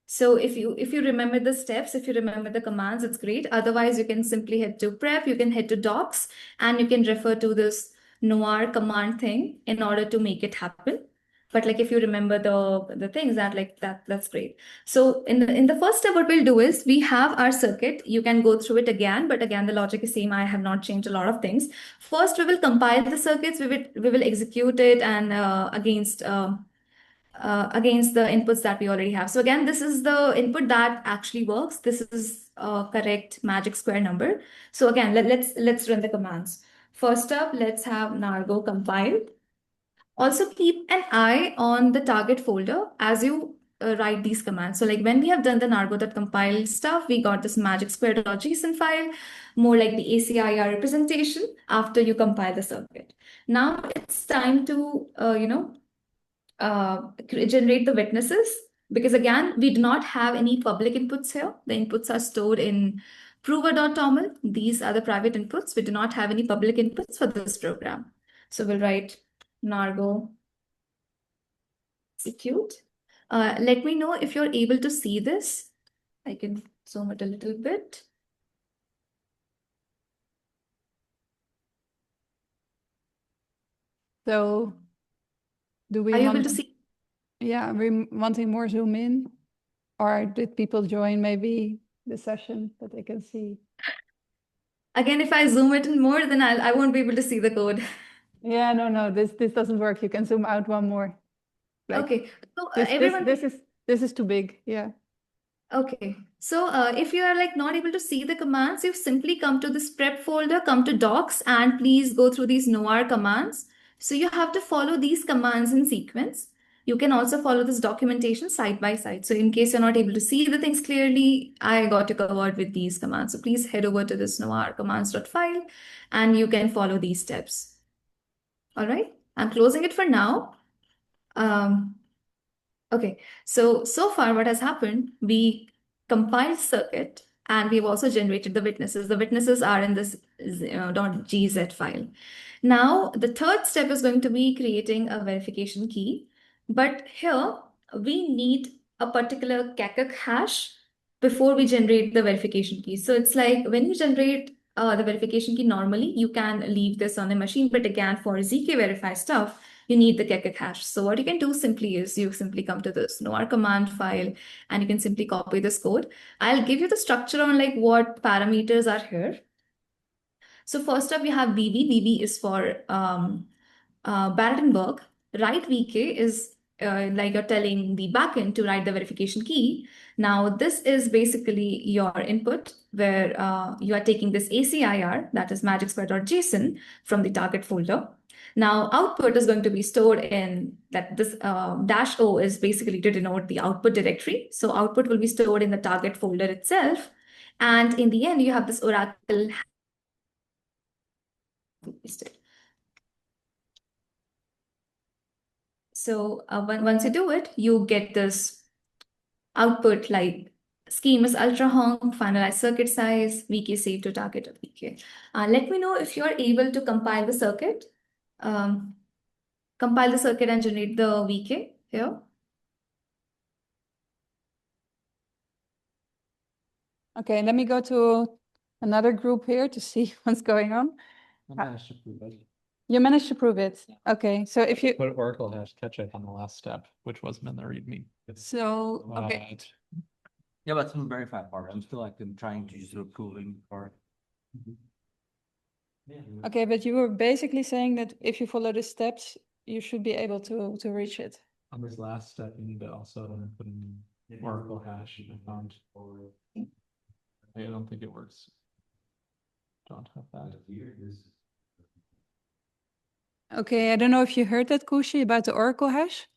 A: So if you remember the steps, if you remember the commands, it's great. Otherwise, you can simply head to prep, you can head to docs, and you can refer to this noir command thing in order to make it happen. But like if you remember the things that's great. So in the first step, what we'll do is we have our circuit. You can go through it again, but again the logic is same. I have not changed a lot of things. First, we will compile the circuits. We will execute it and against the inputs that we already have. So again, this is the input that actually works. This is a correct magic square number. So again, let's run the commands. First up, let's have nargo compiled. Also keep an eye on the target folder as you write these commands. So like when we have done the nargo.compile stuff, we got this magic square.json file, more like the ACIR representation after you compile the circuit. Now it's time to, generate the witnesses, because again, we do not have any public inputs here. The inputs are stored in prover.toml. These are the private inputs. We do not have any public inputs for this program. So we'll write nargo execute. Let me know if you're able to see this. I can zoom it a little bit.
B: So do we
A: Are you
B: want,
A: able to see?
B: yeah, are we wanting more zoom in? Or did people join maybe the session that they can see?
A: Again, if I zoom it in more, then I won't be able to see the code.
B: Yeah, no, this doesn't work. You can zoom out one more. Like,
A: okay, so
B: everyone. This is too big. Yeah.
A: Okay, so if you are like not able to see the commands, you simply come to this prep folder, come to docs, and please go through these noir commands. So you have to follow these commands in sequence. You can also follow this documentation side by side. So in case you're not able to see the things clearly, I got you covered with these commands. So please head over to this noir commands.file and you can follow these steps. All right, I'm closing it for now. Okay, so far what has happened, we compiled circuit and we've also generated the witnesses. The witnesses are in this .gz file. Now, the third step is going to be creating a verification key. But here, we need a particular kekak hash before we generate the verification key. So it's like when you generate the verification key normally, you can leave this on a machine. But again, for zkVerify stuff, you need the kekak hash. So what you can do simply is you simply come to this noir command file and you can simply copy this code. I'll give you the structure on like what parameters are here. So first up, we have VV. VV is for Barenberg. Write VK is like you're telling the backend to write the verification key. Now, this is basically your input where you are taking this ACIR, that is magicsquare.json, from the target folder. Now, output is going to be stored in that this -o is basically to denote the output directory. So output will be stored in the target folder itself. And in the end, you have this Oracle. So once you do it, you get this output like scheme is ultra honk, finalized circuit size, VK save to target of VK. Let me know if you're able to compile the circuit. Compile the circuit and generate the VK here.
B: Okay, let me go to another group here to see what's going on.
D: I managed to prove it.
B: You managed to prove it. Okay, so if you
D: Put Oracle hash catch it on the last step, which wasn't in the README.
B: so okay.
D: But
F: Yeah, but some verify part. I'm still like I'm trying to use the proving part.
B: Okay, but you were basically saying that if you follow the steps, you should be able to reach it.
D: on this last step, you need to also put in Oracle hash. I found. I don't think it works. Don't have that.
B: Okay, I don't know if you heard that, Khushi, about the Oracle hash.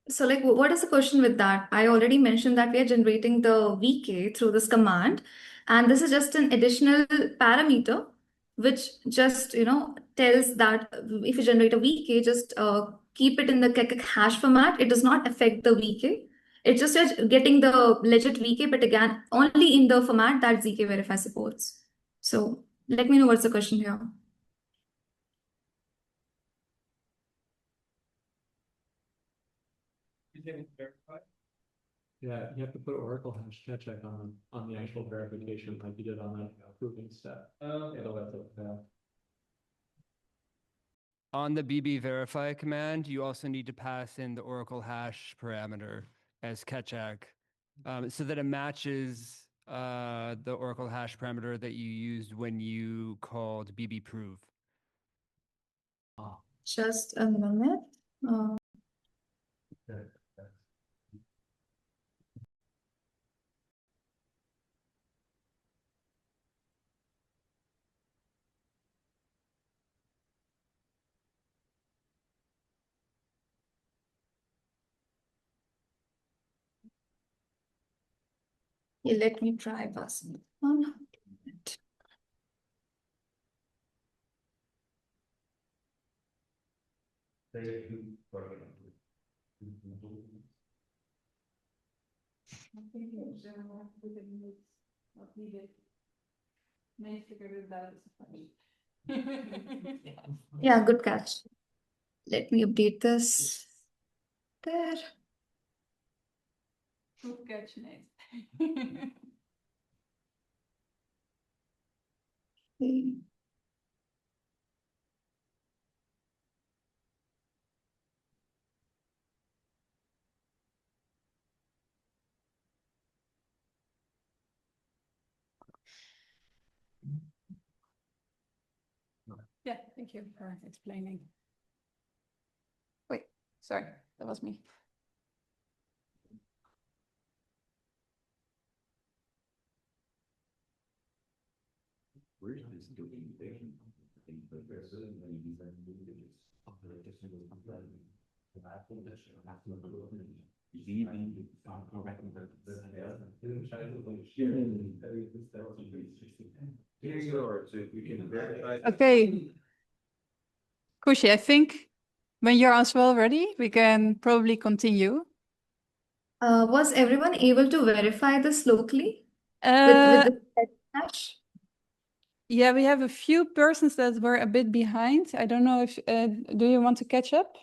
A: So like, what is the question with that? I already mentioned that we are generating the VK through this command, and this is just an additional parameter, which just, tells that if you generate a VK, just keep it in the kekek hash format. It does not affect the VK. It's just getting the legit VK, but again, only in the format that zkVerify supports. So let me know what's the question here.
D: Yeah, you have to put Oracle hash check on the actual verification like you did on that proving step. Otherwise, it'll fail.
G: On the zkVerify command, you also need to pass in the Oracle hash parameter as ketchak, so that it matches the Oracle hash parameter that you used when you called bbprove.
A: Just a minute. Yeah, let me try passing it on. Yeah, good catch. Let me update this. There.
B: Good catch, Nate.
A: Okay.
B: Yeah, thank you for explaining. Wait, sorry, that was me. Okay. Khushi, I think when you're as well ready, we can probably continue.
A: Was everyone able to verify this locally with the hash?
B: Yeah, we have a few persons that were a bit behind. I don't know if, do you want to catch up?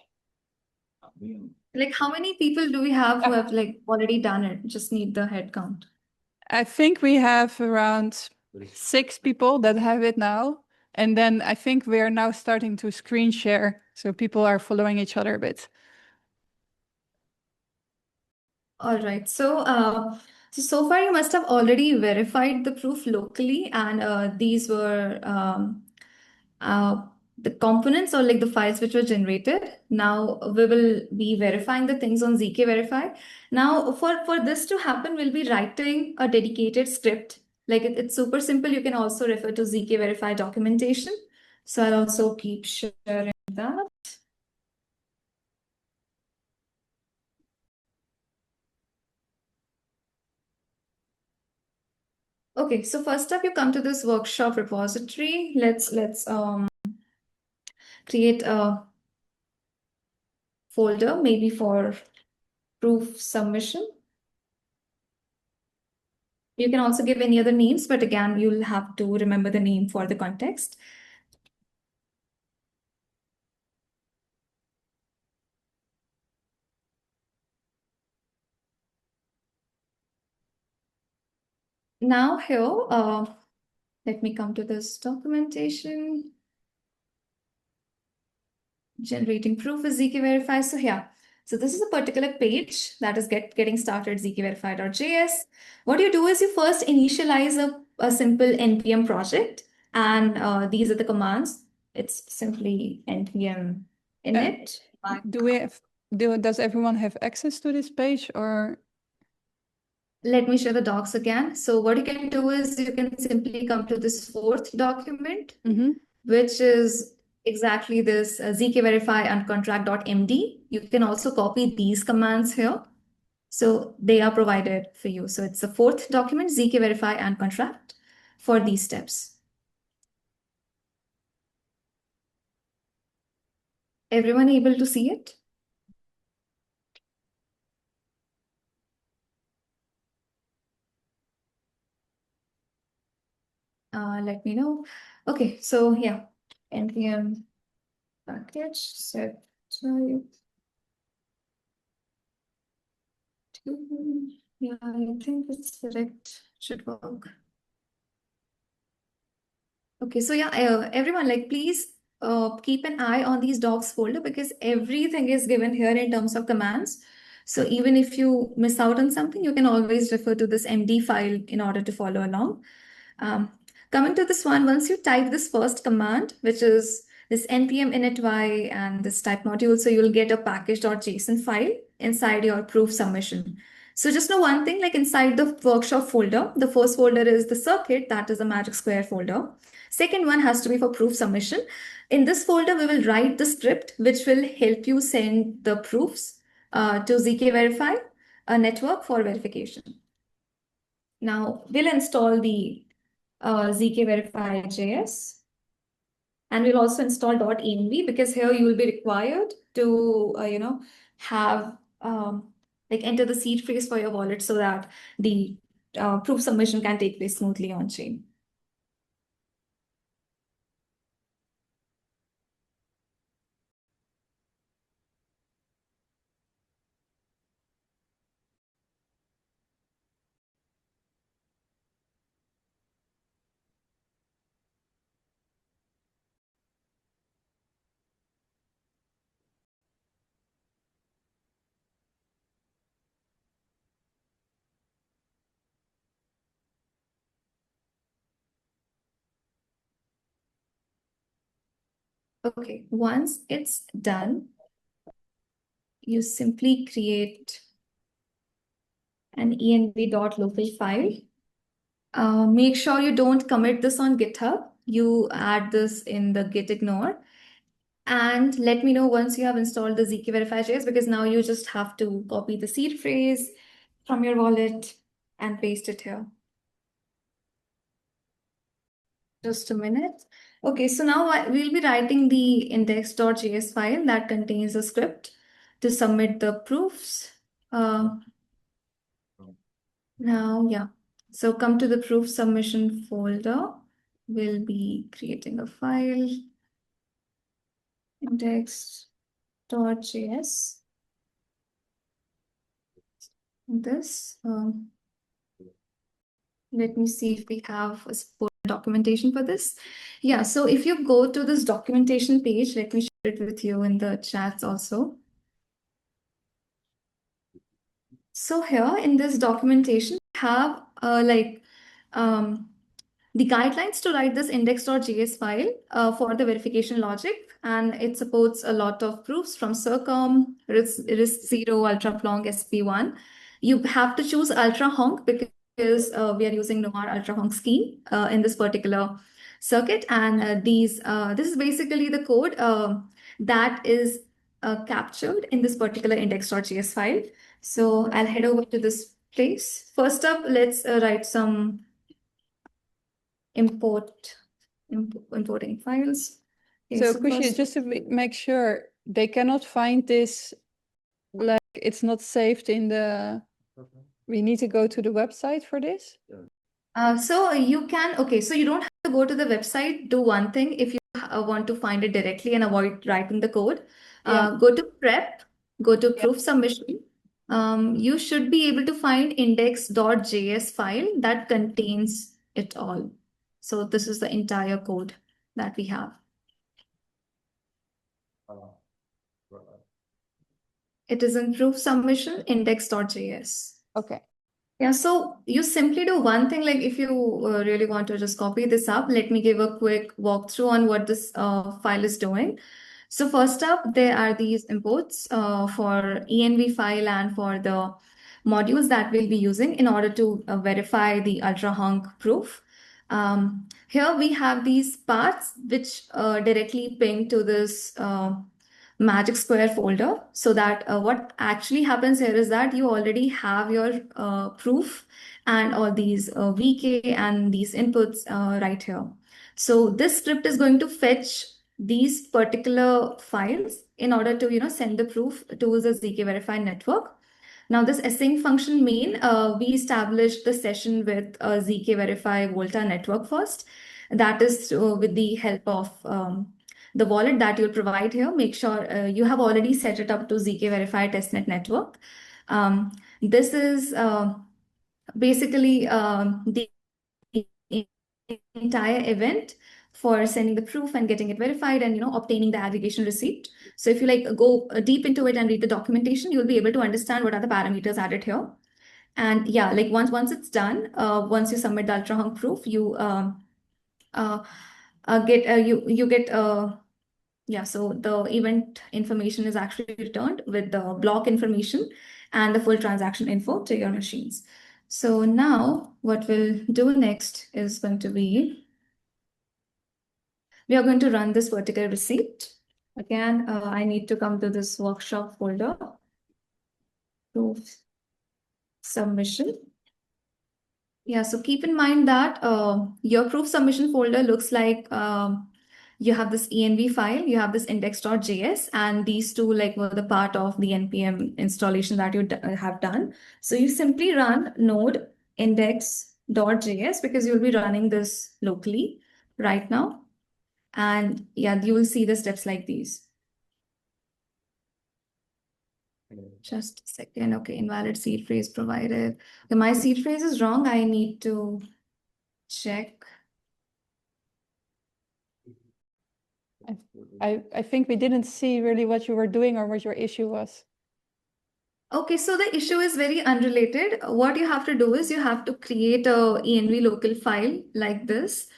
A: Like, how many people do we have who have like already done it? Just need the head count.
B: I think we have around 6 people that have it now. And then I think we are now starting to screen share. So people are following each other a bit.
A: All right. So far you must have already verified the proof locally, and these were the components or like the files which were generated. Now we will be verifying the things on zkVerify. Now for this to happen, we'll be writing a dedicated script. Like it's super simple. You can also refer to zkVerify documentation. So I'll also keep sharing that. Okay, so first up, you come to this workshop repository. Let's create a folder, maybe for proof submission. You can also give any other names, but again, you'll have to remember the name for the context. Now here, let me come to this documentation. Generating proof with zkVerify. So here, so this is a particular page that is getting started zkverify.js. What you do is you first initialize a simple npm project, and these are the commands. It's simply npm init
B: Does everyone have access to this page, or?
A: Let me share the docs again. So what you can do is you can simply come to this fourth document, which is exactly this zkVerify and contract.md. You can also copy these commands here. So they are provided for you. So it's the fourth document, zkVerify and contract for these steps. Everyone able to see it? Let me know. Okay, so yeah, npm package set type. Yeah, I think it's correct. Should work. Okay, so yeah, everyone, like, please keep an eye on these docs folder because everything is given here in terms of commands. So even if you miss out on something, you can always refer to this MD file in order to follow along. Coming to this one, once you type this first command, which is this npm init and this type module, so you'll get a package.json file inside your proof submission. So just know one thing, like inside the workshop folder, the first folder is the circuit, that is a magic square folder. Second one has to be for proof submission. In this folder, we will write the script, which will help you send the proofs to zkVerify, a network for verification. Now we'll install the zkVerify.js. And we'll also install .env because here you will be required to, have like enter the seed phrase for your wallet so that the proof submission can take place smoothly on chain. Okay, once it's done, you simply create an env.local file. Make sure you don't commit this on GitHub. You add this in the git ignore. And let me know once you have installed the zkVerify.js because now you just have to copy the seed phrase from your wallet and paste it here. Just a minute. Okay, so now we'll be writing the index.js file that contains a script to submit the proofs. Now, yeah. So come to the proof submission folder. We'll be creating a file, index.js. This. Let me see if we have a support documentation for this. Yeah, so if you go to this documentation page, let me share it with you in the chats also. So here in this documentation, we have the guidelines to write this index.js file for the verification logic, and it supports a lot of proofs from circum, RISC-0, ultra-plonk, SP1. You have to choose ultra-honk because we are using Noir ultra-honk scheme in this particular circuit, and this is basically the code that is captured in this particular index.js file. So I'll head over to this place. First up, let's write some importing files. Okay,
B: So Khushi, just to make sure, they cannot find this, like it's not saved in the, we need to go to the website for this?
A: So you can, okay, so you don't have to go to the website. Do one thing if you want to find it directly and avoid writing the code. Go to prep, go to proof submission. You should be able to find index.js file that contains it all. So this is the entire code that we have. It is in proof submission index.js.
B: Okay.
A: Yeah, so you simply do one thing, like if you really want to just copy this up, let me give a quick walkthrough on what this file is doing. So first up, there are these imports for env file and for the modules that we'll be using in order to verify the ultra honk proof. Here we have these paths which directly ping to this magic square folder, so that what actually happens here is that you already have your proof and all these VK and these inputs right here. So this script is going to fetch these particular files in order to send the proof to the zkVerify network. Now this async function main, we established the session with zkVerify Volta network first. That is with the help of the wallet that you'll provide here. Make sure you have already set it up to zkVerify testnet network. This is basically the entire event for sending the proof and getting it verified and obtaining the aggregation receipt. So if you go deep into it and read the documentation, you'll be able to understand what are the parameters added here. And yeah, once it's done, once you submit the ultra honk proof, you get yeah, so the event information is actually returned with the block information and the full transaction info to your machines. So now what we'll do next is going to be, we are going to run this vertical receipt. Again, I need to come to this workshop folder, proof submission. Yeah, so keep in mind that your proof submission folder looks like you have this env file, you have this index.js, and these two were the part of the npm installation that you have done. So you simply run node index.js because you'll be running this locally right now. And yeah, you will see the steps like these. Just a second. Okay, invalid seed phrase provided. Okay, my seed phrase is wrong. I need to check.
B: I think we didn't see really what you were doing or what your issue was.
A: Okay, so the issue is very unrelated. What you have to do is you have to create a env local file like this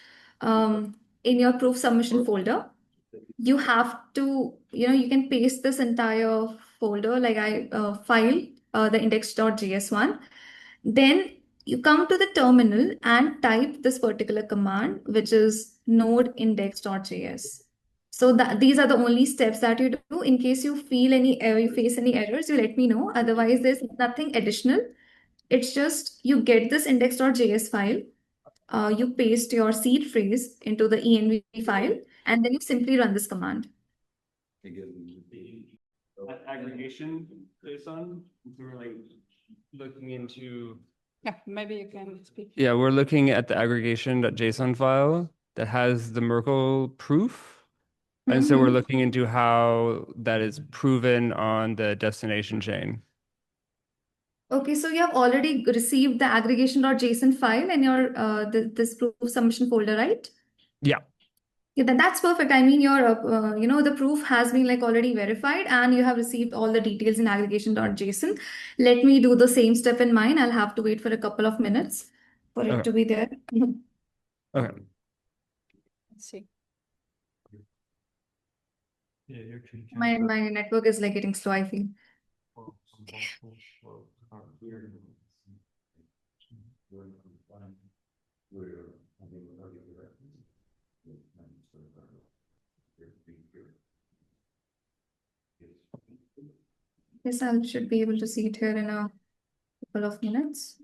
A: in your proof submission folder. You have to, you can paste this entire folder file, the index.js one. Then you come to the terminal and type this particular command, which is node index.js. So these are the only steps that you do. In case you feel you face any errors, you let me know. Otherwise, there's nothing additional. It's just you get this index.js file, you paste your seed phrase into the env file, and then you simply run this command.
G: Aggregation JSON, we're looking into.
B: Yeah, maybe you can speak.
G: Yeah, we're looking at the aggregation.json file that has the Merkle proof. And so we're looking into how that is proven on the destination chain.
A: Okay, so you have already received the aggregation.json file in your this proof submission folder, right?
G: Yeah.
A: Yeah, then that's perfect. I mean, your the proof has been already verified, and you have received all the details in aggregation.json. Let me do the same step in mine. I'll have to wait for a couple of minutes for it to be there.
G: Okay.
B: Let's see.
D: Yeah,
A: My network is getting slow, I feel. Yes, I should be able to see it here in a couple of minutes.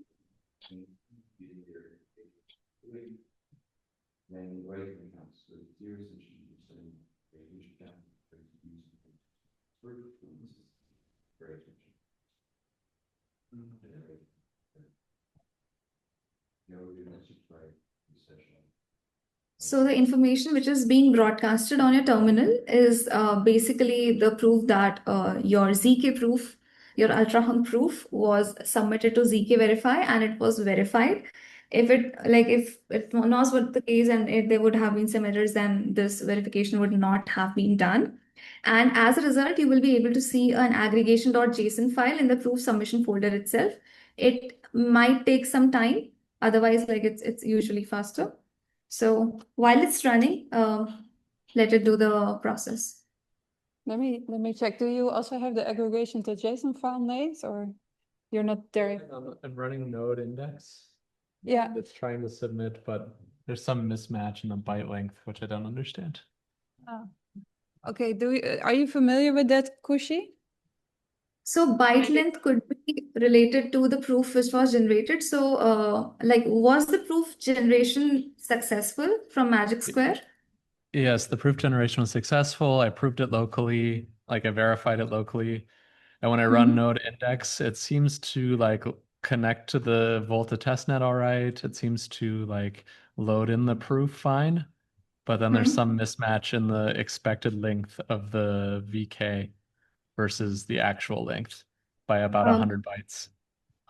A: So the information which is being broadcasted on your terminal is basically the proof that your ZK proof, your ultra hung proof was submitted to zkVerify and it was verified. If it was what the case and if there would have been some errors, then this verification would not have been done. And as a result, you will be able to see an aggregation.json file in the proof submission folder itself. It might take some time. Otherwise, it's usually faster. So while it's running, let it do the process.
B: Let me check. Do you also have the aggregation to JSON file names, or you're not there?
D: I'm running node index.
B: Yeah.
D: It's trying to submit, but there's some mismatch in the byte length, which I don't understand.
B: Oh. Okay. Are you familiar with that, Khushi?
A: So byte length could be related to the proof which was generated. So like, was the proof generation successful from Magic Square?
D: Yes, the proof generation was successful. I proved it locally, like I verified it locally. And when I run node index, it seems to like connect to the Volta testnet all right. It seems to like load in the proof fine, but then there's some mismatch in the expected length of the VK versus the actual length by about 100 bytes,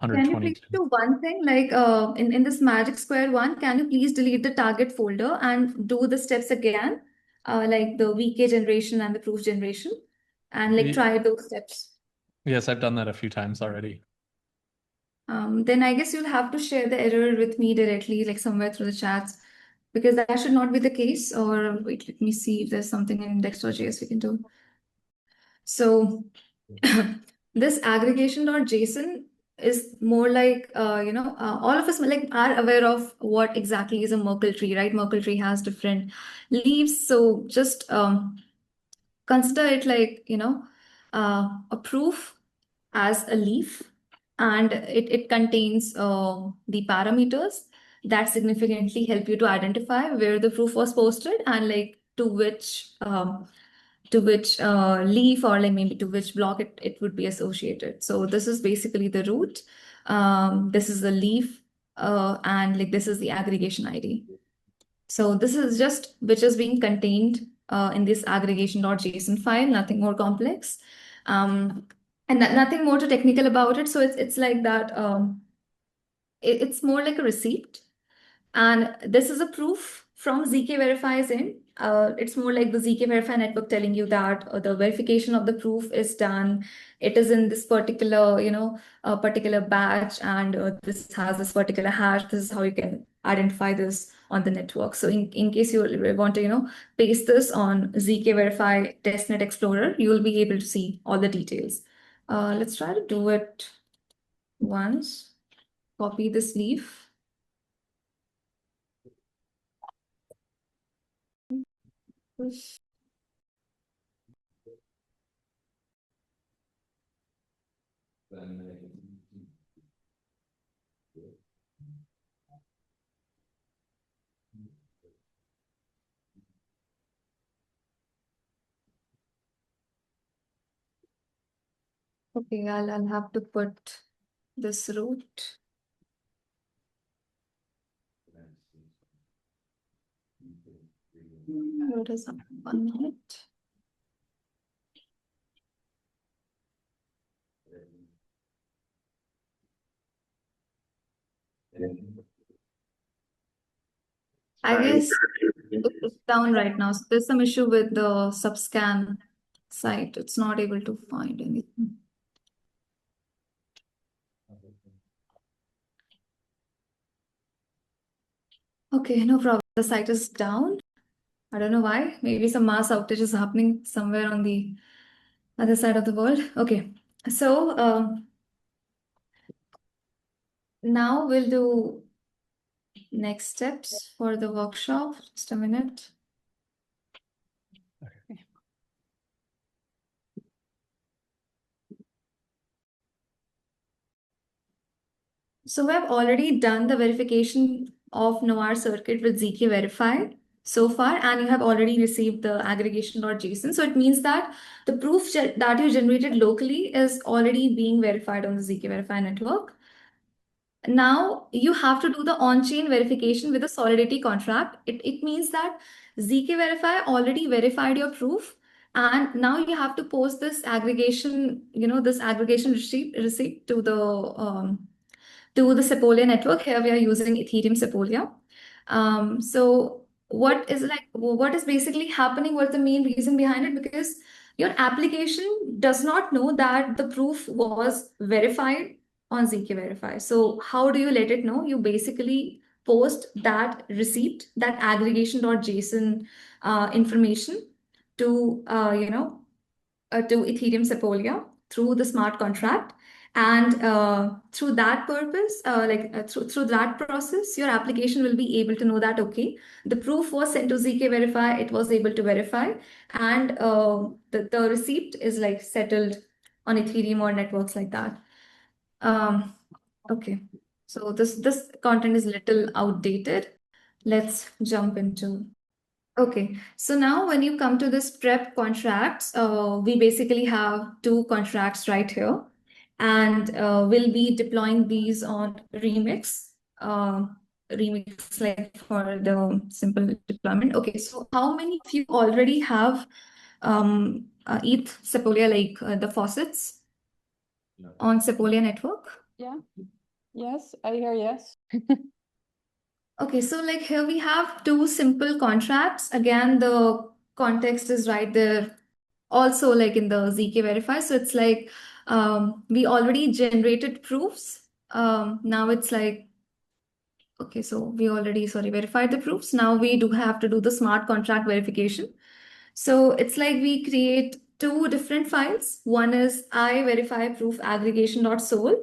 A: Can you please
D: 122.
A: do one thing, like in this Magic Square one, can you please delete the target folder and do the steps again, like the VK generation and the proof generation, and like try those steps?
D: Yes, I've done that a few times already.
A: Then I guess you'll have to share the error with me directly, like somewhere through the chats, because that should not be the case. Or wait, let me see if there's something in index.js we can do. So this aggregation.json is more like, all of us like are aware of what exactly is a Merkle tree, right? Merkle tree has different leaves. So just consider it like, a proof as a leaf, and it contains the parameters that significantly help you to identify where the proof was posted and like to which leaf, or like maybe to which block it would be associated. So this is basically the root. This is the leaf, and like this is the aggregation ID. So this is just which is being contained in this aggregation.json file, nothing more complex. And nothing more too technical about it. So it's like that. It's more like a receipt, and this is a proof from zkVerify's in. It's more like the zkVerify network telling you that the verification of the proof is done. It is in this particular, particular batch, and this has this particular hash. This is how you can identify this on the network. So in case you want to, paste this on zkVerify testnet explorer, you will be able to see all the details. Let's try to do it once. Copy this leaf. Okay, I'll have to put this root. What is up? 1 minute. I guess it's down right now. So there's some issue with the subscan site. It's not able to find anything. Okay, no problem. The site is down. I don't know why. Maybe some mass outage is happening somewhere on the other side of the world. Okay, so now we'll do next steps for the workshop. Just a minute. So we have already done the verification of Noir circuit with zkVerify so far, and you have already received the aggregation.json. So it means that the proof that you generated locally is already being verified on the zkVerify network. Now you have to do the on-chain verification with a Solidity contract. It means that zkVerify already verified your proof, and now you have to post this aggregation, this aggregation receipt to the Sepolia network. Here we are using Ethereum Sepolia. So what is basically happening? What's the main reason behind it? Because your application does not know that the proof was verified on zkVerify. So how do you let it know? You basically post that receipt, that aggregation.json information to to Ethereum Sepolia through the smart contract. And through that purpose, through that process, your application will be able to know that, okay, the proof was sent to zkVerify, it was able to verify, and the receipt is like settled on Ethereum or networks like that. Okay, so this content is little outdated. Let's jump into. Okay, so now when you come to this prep contracts, we basically have two contracts right here, and we'll be deploying these on Remix. Remix like for the simple deployment. Okay, so how many of you already have ETH Sepolia, like the faucets on Sepolia network?
B: Yeah. Yes, I hear yes.
A: Okay, so like here we have two simple contracts. Again, the context is right there. Also, like in the ZK Verify. So it's like we already generated proofs. Now it's like, okay, so we already, sorry, verified the proofs. Now we do have to do the smart contract verification. So it's like we create two different files. One is I verify proof aggregation.sol.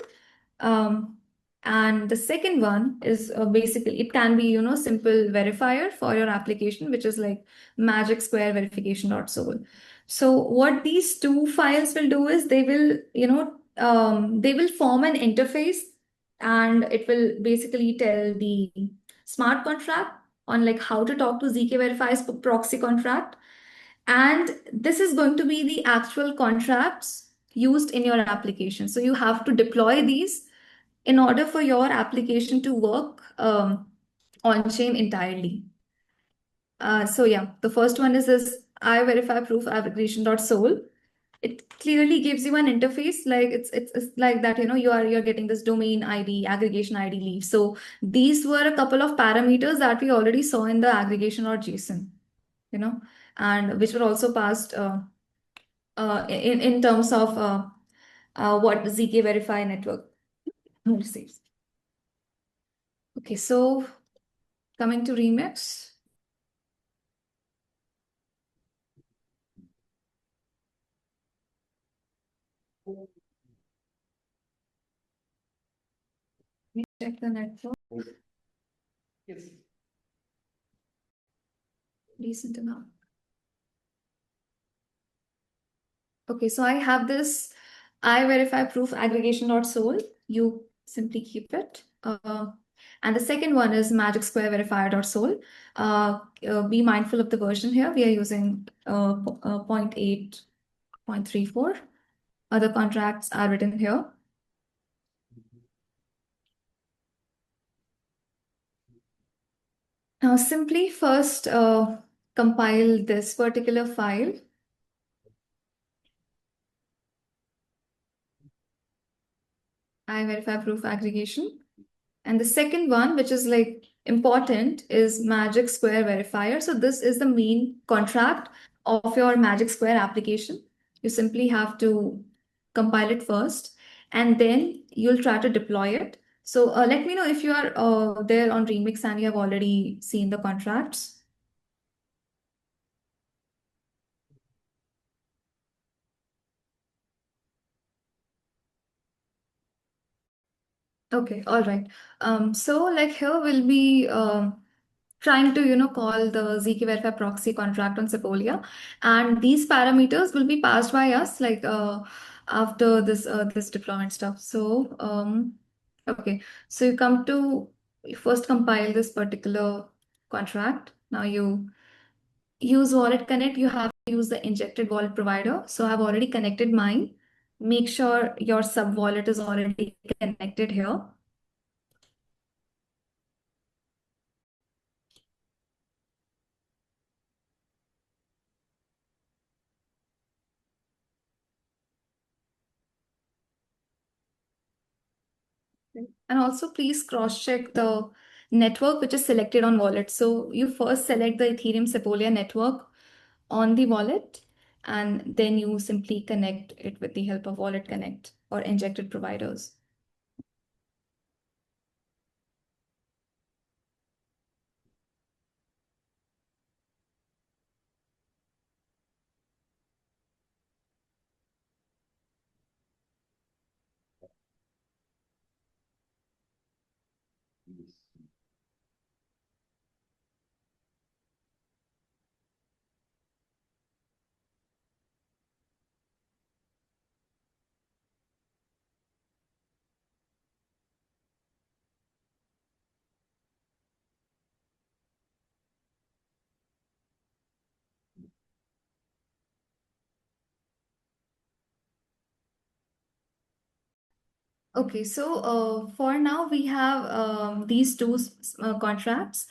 A: And the second one is basically, it can be, simple verifier for your application, which is like magic square verification.sol. So what these two files will do is they will, they will form an interface, and it will basically tell the smart contract on like how to talk to ZK Verify's proxy contract. And this is going to be the actual contracts used in your application. So you have to deploy these in order for your application to work on-chain entirely. So yeah, the first one is this I verify proof aggregation.sol. It clearly gives you an interface, like it's like that, you're getting this domain ID, aggregation ID leaf. So these were a couple of parameters that we already saw in the aggregation or JSON, and which were also passed in terms of what ZK Verify network receives. Okay, so coming to Remix. We check the network.
C: Yes.
A: Decent enough. Okay, so I have this I verify proof aggregation.sol. You simply keep it. And the second one is magic square verifier.sol. Be mindful of the version here. We are using 0.8.34. Other contracts are written here. Now, simply first compile this particular file. I verify proof aggregation. And the second one, which is like important, is Magic Square Verifier. So this is the main contract of your Magic Square application. You simply have to compile it first, and then you'll try to deploy it. So let me know if you are there on Remix and you have already seen the contracts. Okay, all right. So like here we'll be trying to call the zkVerify proxy contract on Sepolia, and these parameters will be passed by us like after this deployment stuff. So okay, so you first compile this particular contract. Now you use Wallet Connect. You have to use the injected wallet provider. So I've already connected mine. Make sure your sub wallet is already connected here. And also please cross-check the network which is selected on wallet. So you first select the Ethereum Sepolia network on the wallet, and then you simply connect it with the help of Wallet Connect or injected providers. Okay, so for now we have these two contracts.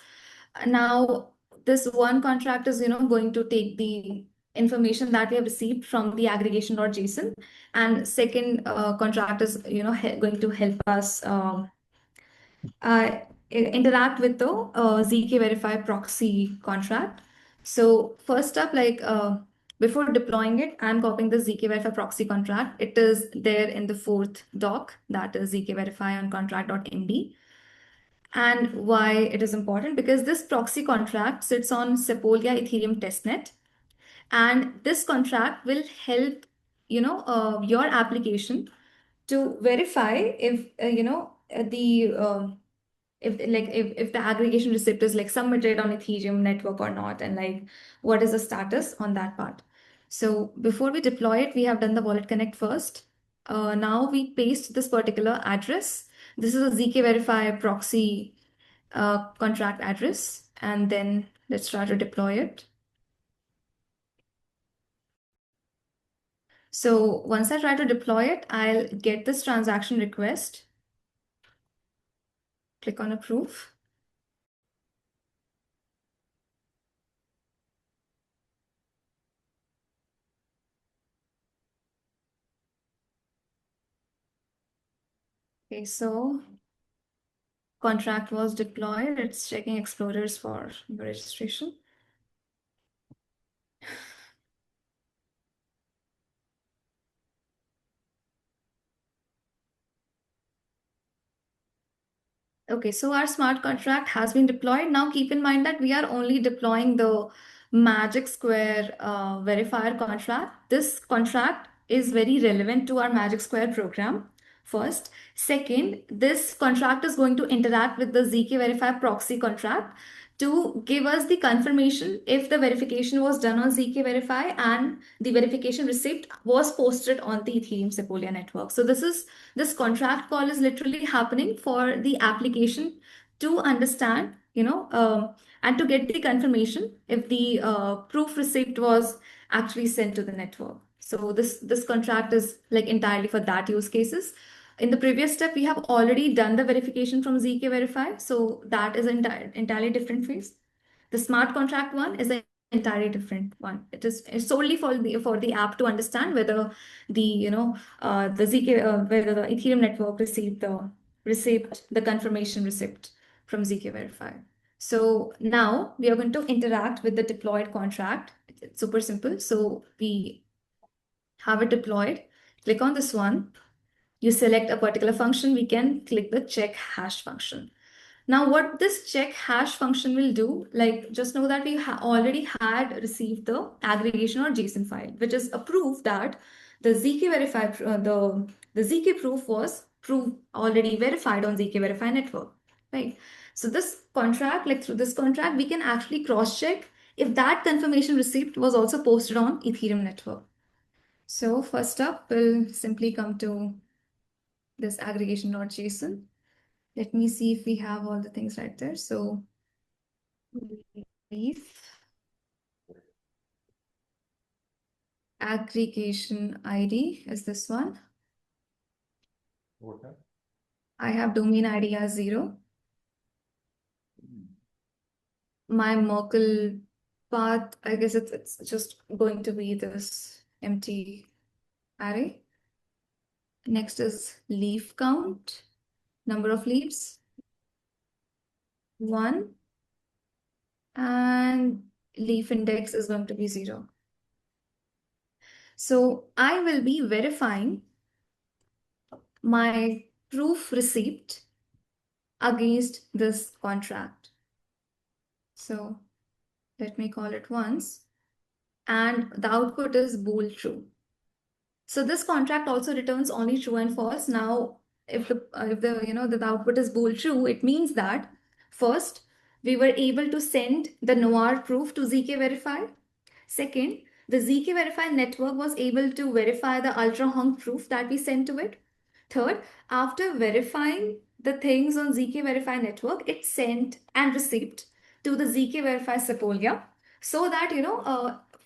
A: Now this one contract is going to take the information that we have received from the aggregation.json, and second contract is going to help us interact with the zkVerify proxy contract. So first up, before deploying it, I'm copying the zkVerify proxy contract. It is there in the fourth doc, that is zkVerify on contract.md. And why it is important? Because this proxy contract sits on Sepolia Ethereum testnet, and this contract will help your application to verify if the if the aggregation receipt is submitted on Ethereum network or not, and what is the status on that part. So before we deploy it, we have done the wallet connect first. Now we paste this particular address. This is a zkVerify proxy contract address, and then let's try to deploy it. So once I try to deploy it, I'll get this transaction request. Click on approve. Okay, so contract was deployed. It's checking explorers for your registration. Okay, so our smart contract has been deployed. Now keep in mind that we are only deploying the Magic Square verifier contract. This contract is very relevant to our Magic Square program. First. Second, this contract is going to interact with the zkVerify proxy contract to give us the confirmation if the verification was done on zkVerify and the verification receipt was posted on the Ethereum Sepolia network. So this contract call is literally happening for the application to understand, and to get the confirmation if the proof receipt was actually sent to the network. So this contract is entirely for that use cases. In the previous step, we have already done the verification from zkVerify, so that is an entirely different phase. The smart contract one is an entirely different one. It's solely for the app to understand whether whether the Ethereum network received the confirmation receipt from zkVerify. So now we are going to interact with the deployed contract. It's super simple. So we have it deployed. Click on this one. You select a particular function, we can click the check hash function. Now, what this check hash function will do, just know that we already had received the aggregation or JSON file, which is a proof that the zkVerify, the ZK proof was already verified on zkVerify network, right? So this contract, through this contract, we can actually cross-check if that confirmation receipt was also posted on Ethereum network. So first up, we'll simply come to this aggregation.json. Let me see if we have all the things right there. So leaf aggregation ID is this one.
F: Okay.
A: I have domain ID as 0. My Merkle path, I guess it's just going to be this empty array. Next is leaf count, number of leaves, 1, and leaf index is going to be 0. So I will be verifying my proof receipt against this contract. So let me call it once, and the output is bool true. So this contract also returns only true and false. Now, if the output is bool true, it means that first we were able to send the Noir proof to zkVerify. Second, the zkVerify network was able to verify the ultra honk proof that we sent to it. Third, after verifying the things on zkVerify network, it sent and received to the zkVerify Sepolia, so that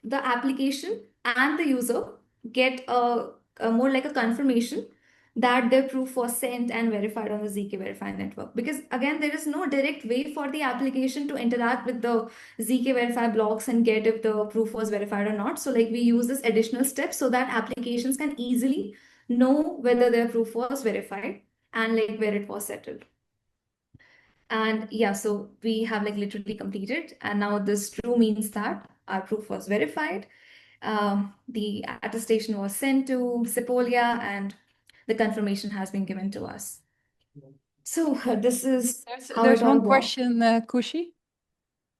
A: the application and the user get a more like a confirmation that their proof was sent and verified on the zkVerify network. Because again, there is no direct way for the application to interact with the zkVerify blocks and get if the proof was verified or not. So like we use this additional step so that applications can easily know whether their proof was verified and like where it was settled. And yeah, so we have like literally completed. And now this true means that our proof was verified. The attestation was sent to Sepolia and the confirmation has been given to us. So this is how
B: There's
A: it all
B: one
A: works.
B: question, Khushi.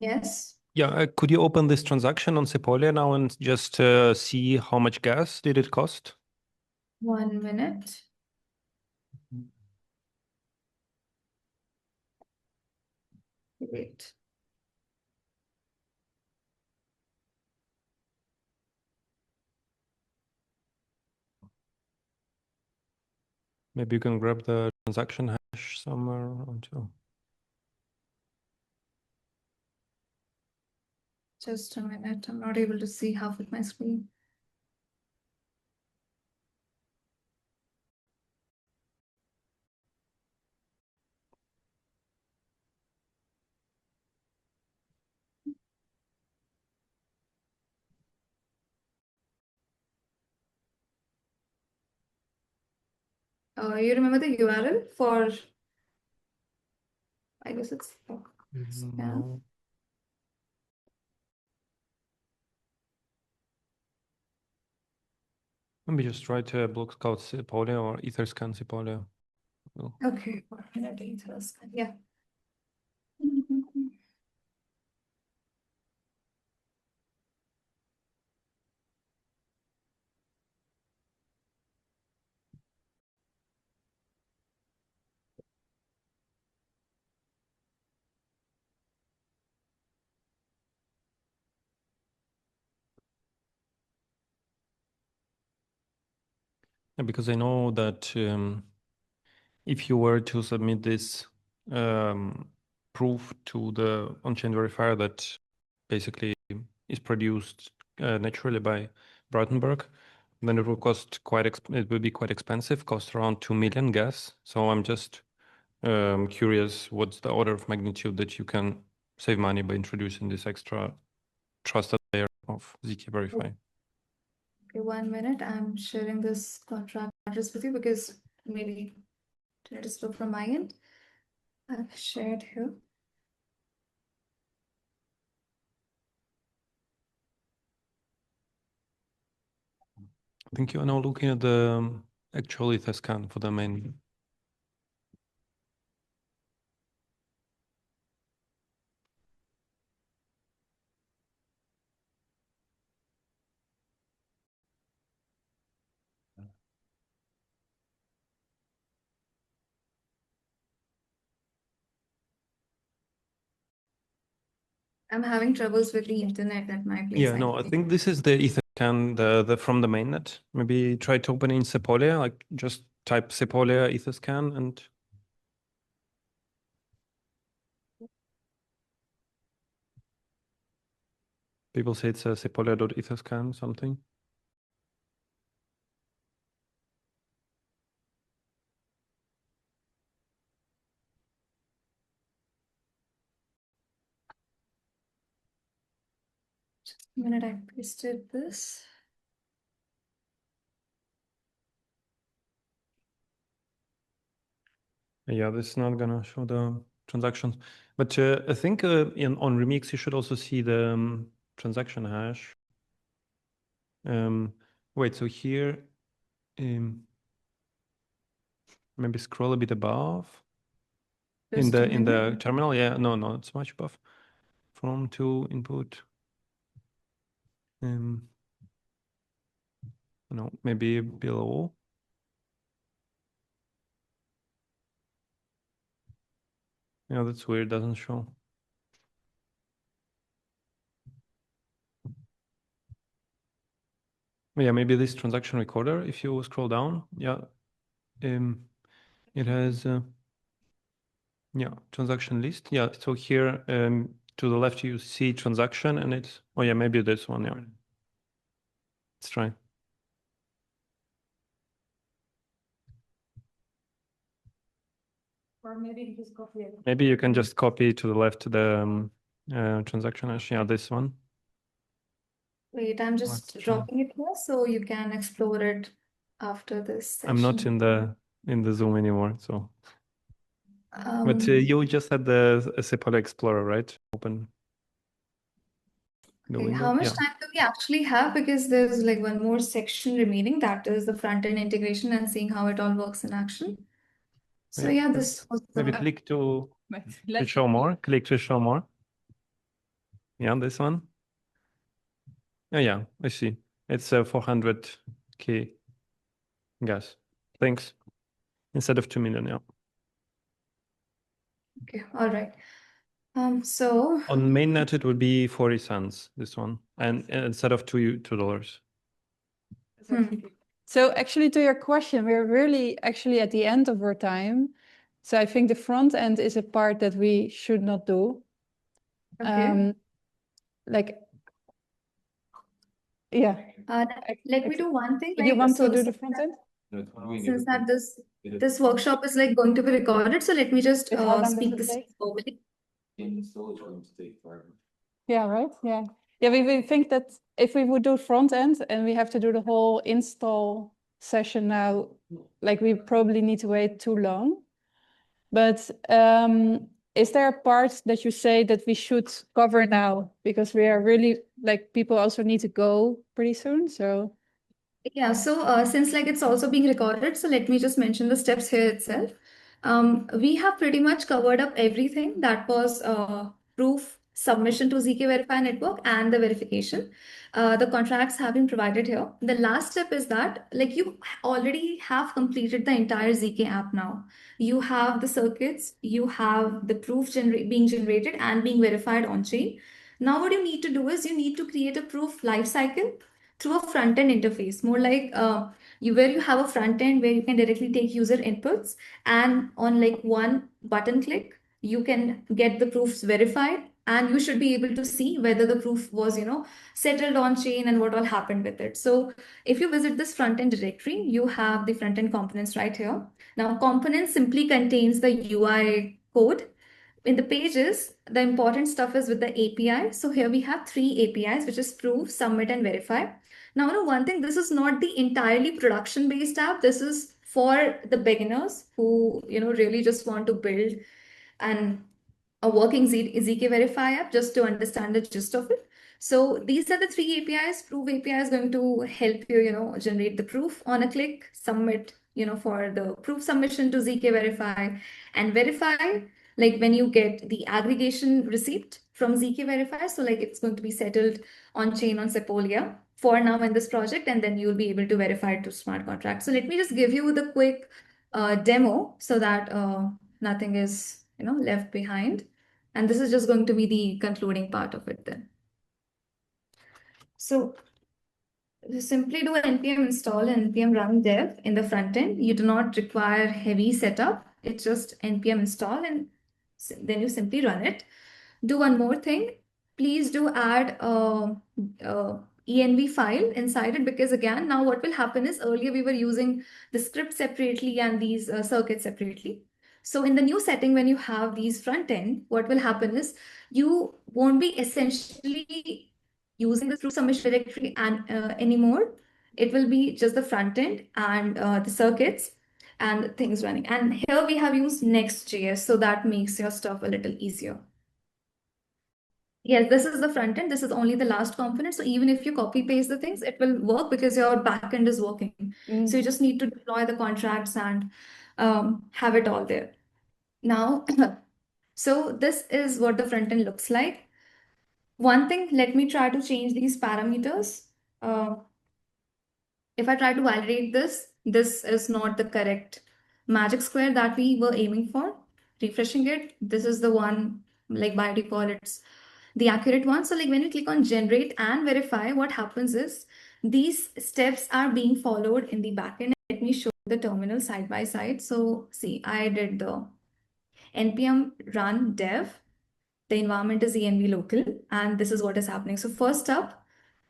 A: Yes.
E: Yeah, could you open this transaction on Sepolia now and just see how much gas did it cost?
A: 1 minute. Wait.
E: Maybe you can grab the transaction hash somewhere onto.
A: Just a minute. I'm not able to see half of my screen. You remember the URL for, I guess it's, yeah.
E: No. Maybe just write block scout Sepolia or etherscan Sepolia. Well,
A: Okay, 1 minute, Etherscan. Yeah.
E: yeah, because I know that if you were to submit this proof to the on-chain verifier that basically is produced naturally by Brautenberg, then it will cost it will be quite expensive, cost around 2 million gas. So I'm just curious what's the order of magnitude that you can save money by introducing this extra trusted layer of zkVerify.
A: Okay, 1 minute. I'm sharing this contract address with you because maybe it is slow from my end. I've shared here.
E: I think you are now looking at the actual etherscan for the main.
A: I'm having troubles with the internet at my place.
E: Yeah, no, I think this is the etherscan the from the mainnet. Maybe try to open in Sepolia, like just type Sepolia etherscan and people say it's a sepolia.etherscan something.
A: Just a minute, I pasted this.
E: Yeah, this is not gonna show the transactions, but I think on Remix you should also see the transaction hash. Wait, so here, maybe scroll a bit above in
A: Just a
E: the
A: minute.
E: terminal. Yeah, no, it's much above. From to input. No, maybe below. Yeah, that's weird. Doesn't show. Yeah, maybe this transaction recorder. If you scroll down, yeah, it has yeah, transaction list. Yeah, so here to the left you see transaction, and it's oh yeah, maybe this one. Yeah, let's try.
A: Or maybe you just copy it.
E: Maybe you can just copy to the left the transaction hash. Yeah, this one.
A: Wait, I'm just
E: Let's try.
A: dropping it here so you can explore it after this
E: I'm not
A: session.
E: in the Zoom anymore, so. But
A: Um,
E: you just had the Sepola Explorer, right? Open the
A: okay,
E: window.
A: how much
E: Yeah.
A: time do we actually have? Because there's like one more section remaining, that is the front-end integration and seeing how it all works in action. So
E: Yeah.
A: yeah, this was
E: Maybe
A: the
E: click to
B: Let's
E: show more. Click to show more. Yeah, this one. Oh, yeah, I see. It's 400K gas. Thanks. Instead of 2 million, yeah.
A: okay, all right. So
E: On mainnet, it would be 40 cents, this one. And instead of $2.
B: So actually, to your question, we're really actually at the end of our time. So I think the front end is a part that we should not do.
A: okay.
B: Like, yeah.
A: Let me do one thing.
B: You
A: Like,
B: want to
A: so
B: do the
A: since
B: front end?
A: since that this workshop is like going to be recorded, so let me just
B: But how long does
A: speak
B: it
A: this
B: take?
A: verbally.
B: Yeah, right. Yeah. Yeah, we think that if we would do front end and we have to do the whole install session now, like we probably need to wait too long. But is there a part that you say that we should cover now? Because we are really like people also need to go pretty soon. So
A: Yeah, so since like it's also being recorded, so let me just mention the steps here itself. We have pretty much covered up everything that was proof submission to zkVerify network and the verification. The contracts have been provided here. The last step is that like you already have completed the entire ZK app now. You have the circuits, you have the proof being generated and being verified on chain. Now what you need to do is you need to create a proof lifecycle through a front end interface, more like where you have a front end where you can directly take user inputs, and on like one button click you can get the proofs verified, and you should be able to see whether the proof was settled on chain and what all happened with it. So if you visit this front end directory, you have the front end components right here. Now components simply contains the UI code. In the pages, the important stuff is with the API. So here we have three APIs, which is prove, submit, and verify. Now, one thing, this is not the entirely production-based app. This is for the beginners who, really just want to build an a working zkVerify app just to understand the gist of it. So these are the three APIs. Prove API is going to help you, generate the proof on a click, submit, for the proof submission to zkVerify, and verify, like when you get the aggregation receipt from zkVerify. So like it's going to be settled on chain on Sepolia for now in this project, and then you'll be able to verify it to smart contracts. So let me just give you the quick demo so that nothing is left behind. And this is just going to be the concluding part of it then. So you simply do npm install and npm run dev in the front end. You do not require heavy setup. It's just npm install, and then you simply run it. Do one more thing. Please do add a env file inside it, because again, now what will happen is earlier we were using the script separately and these circuits separately. So in the new setting, when you have these front end, what will happen is you won't be essentially using the through submission directory and anymore. It will be just the front end and the circuits and things running. And here we have used Next.js, so that makes your stuff a little easier. Yes, this is the front end. This is only the last component. So even if you copy paste the things, it will work because your backend is working. So you just need to deploy the contracts and have it all there. Now, so this is what the front end looks like. One thing, let me try to change these parameters. If I try to validate this is not the correct magic square that we were aiming for. Refreshing it, this is the one, like by default, it's the accurate one. So like when you click on generate and verify, what happens is these steps are being followed in the backend. Let me show the terminal side by side. So see, I did the npm run dev. The environment is env local, and this is what is happening. So first up,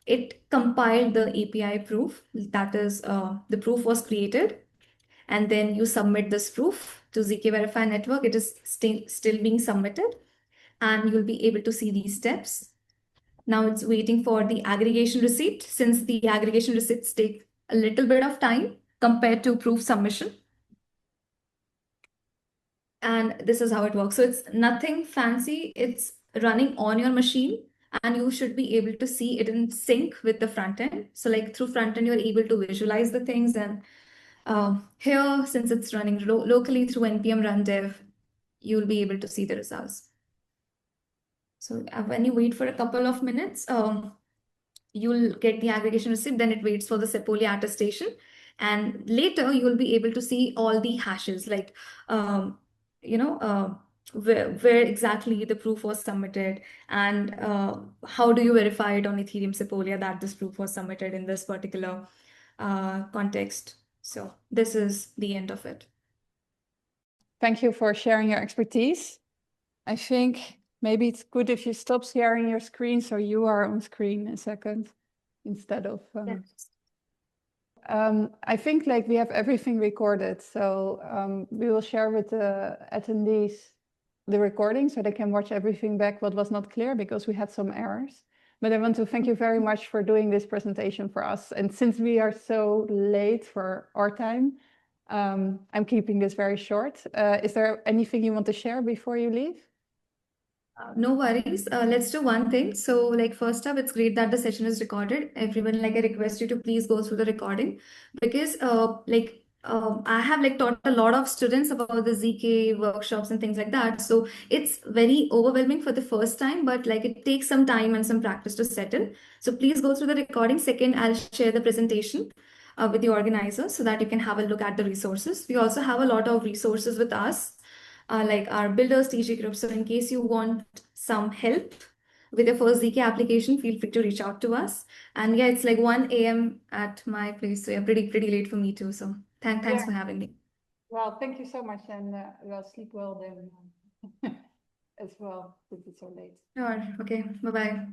A: it compiled the API proof. That is, the proof was created, and then you submit this proof to zkVerify network. It is still being submitted, and you'll be able to see these steps. Now it's waiting for the aggregation receipt, since the aggregation receipts take a little bit of time compared to proof submission. And this is how it works. So it's nothing fancy. It's running on your machine, and you should be able to see it in sync with the front end. So like through front end, you're able to visualize the things. And here, since it's running locally through npm run dev, you'll be able to see the results. So when you wait for a couple of minutes, you'll get the aggregation receipt, then it waits for the Sepolia attestation. And later you'll be able to see all the hashes, like, where exactly the proof was submitted, and how do you verify it on Ethereum Sepolia that this proof was submitted in this particular context. So this is the end of it.
B: Thank you for sharing your expertise. I think maybe it's good if you stop sharing your screen so you are on screen a second instead of... I think like we have everything recorded, so we will share with the attendees the recording so they can watch everything back what was not clear because we had some errors. But I want to thank you very much for doing this presentation for us. And since we are so late for our time, I'm keeping this very short. Is there anything you want to share before you leave?
A: No worries. Let's do one thing. So, like, first up, it's great that the session is recorded. Everyone, like, I request you to please go through the recording, because, I have like taught a lot of students about the ZK workshops and things like that. So it's very overwhelming for the first time, but like it takes some time and some practice to settle. So please go through the recording. Second, I'll share the presentation with the organizers so that you can have a look at the resources. We also have a lot of resources with us, like our builders TG group. So in case you want some help with your first ZK application, feel free to reach out to us. And yeah, it's like 1 a.m. at my place. So yeah, pretty late for me too. So thanks for having me.
B: Well, thank you so much, and well, sleep well then as well, since it's so late.
A: Sure. Okay. Bye-bye.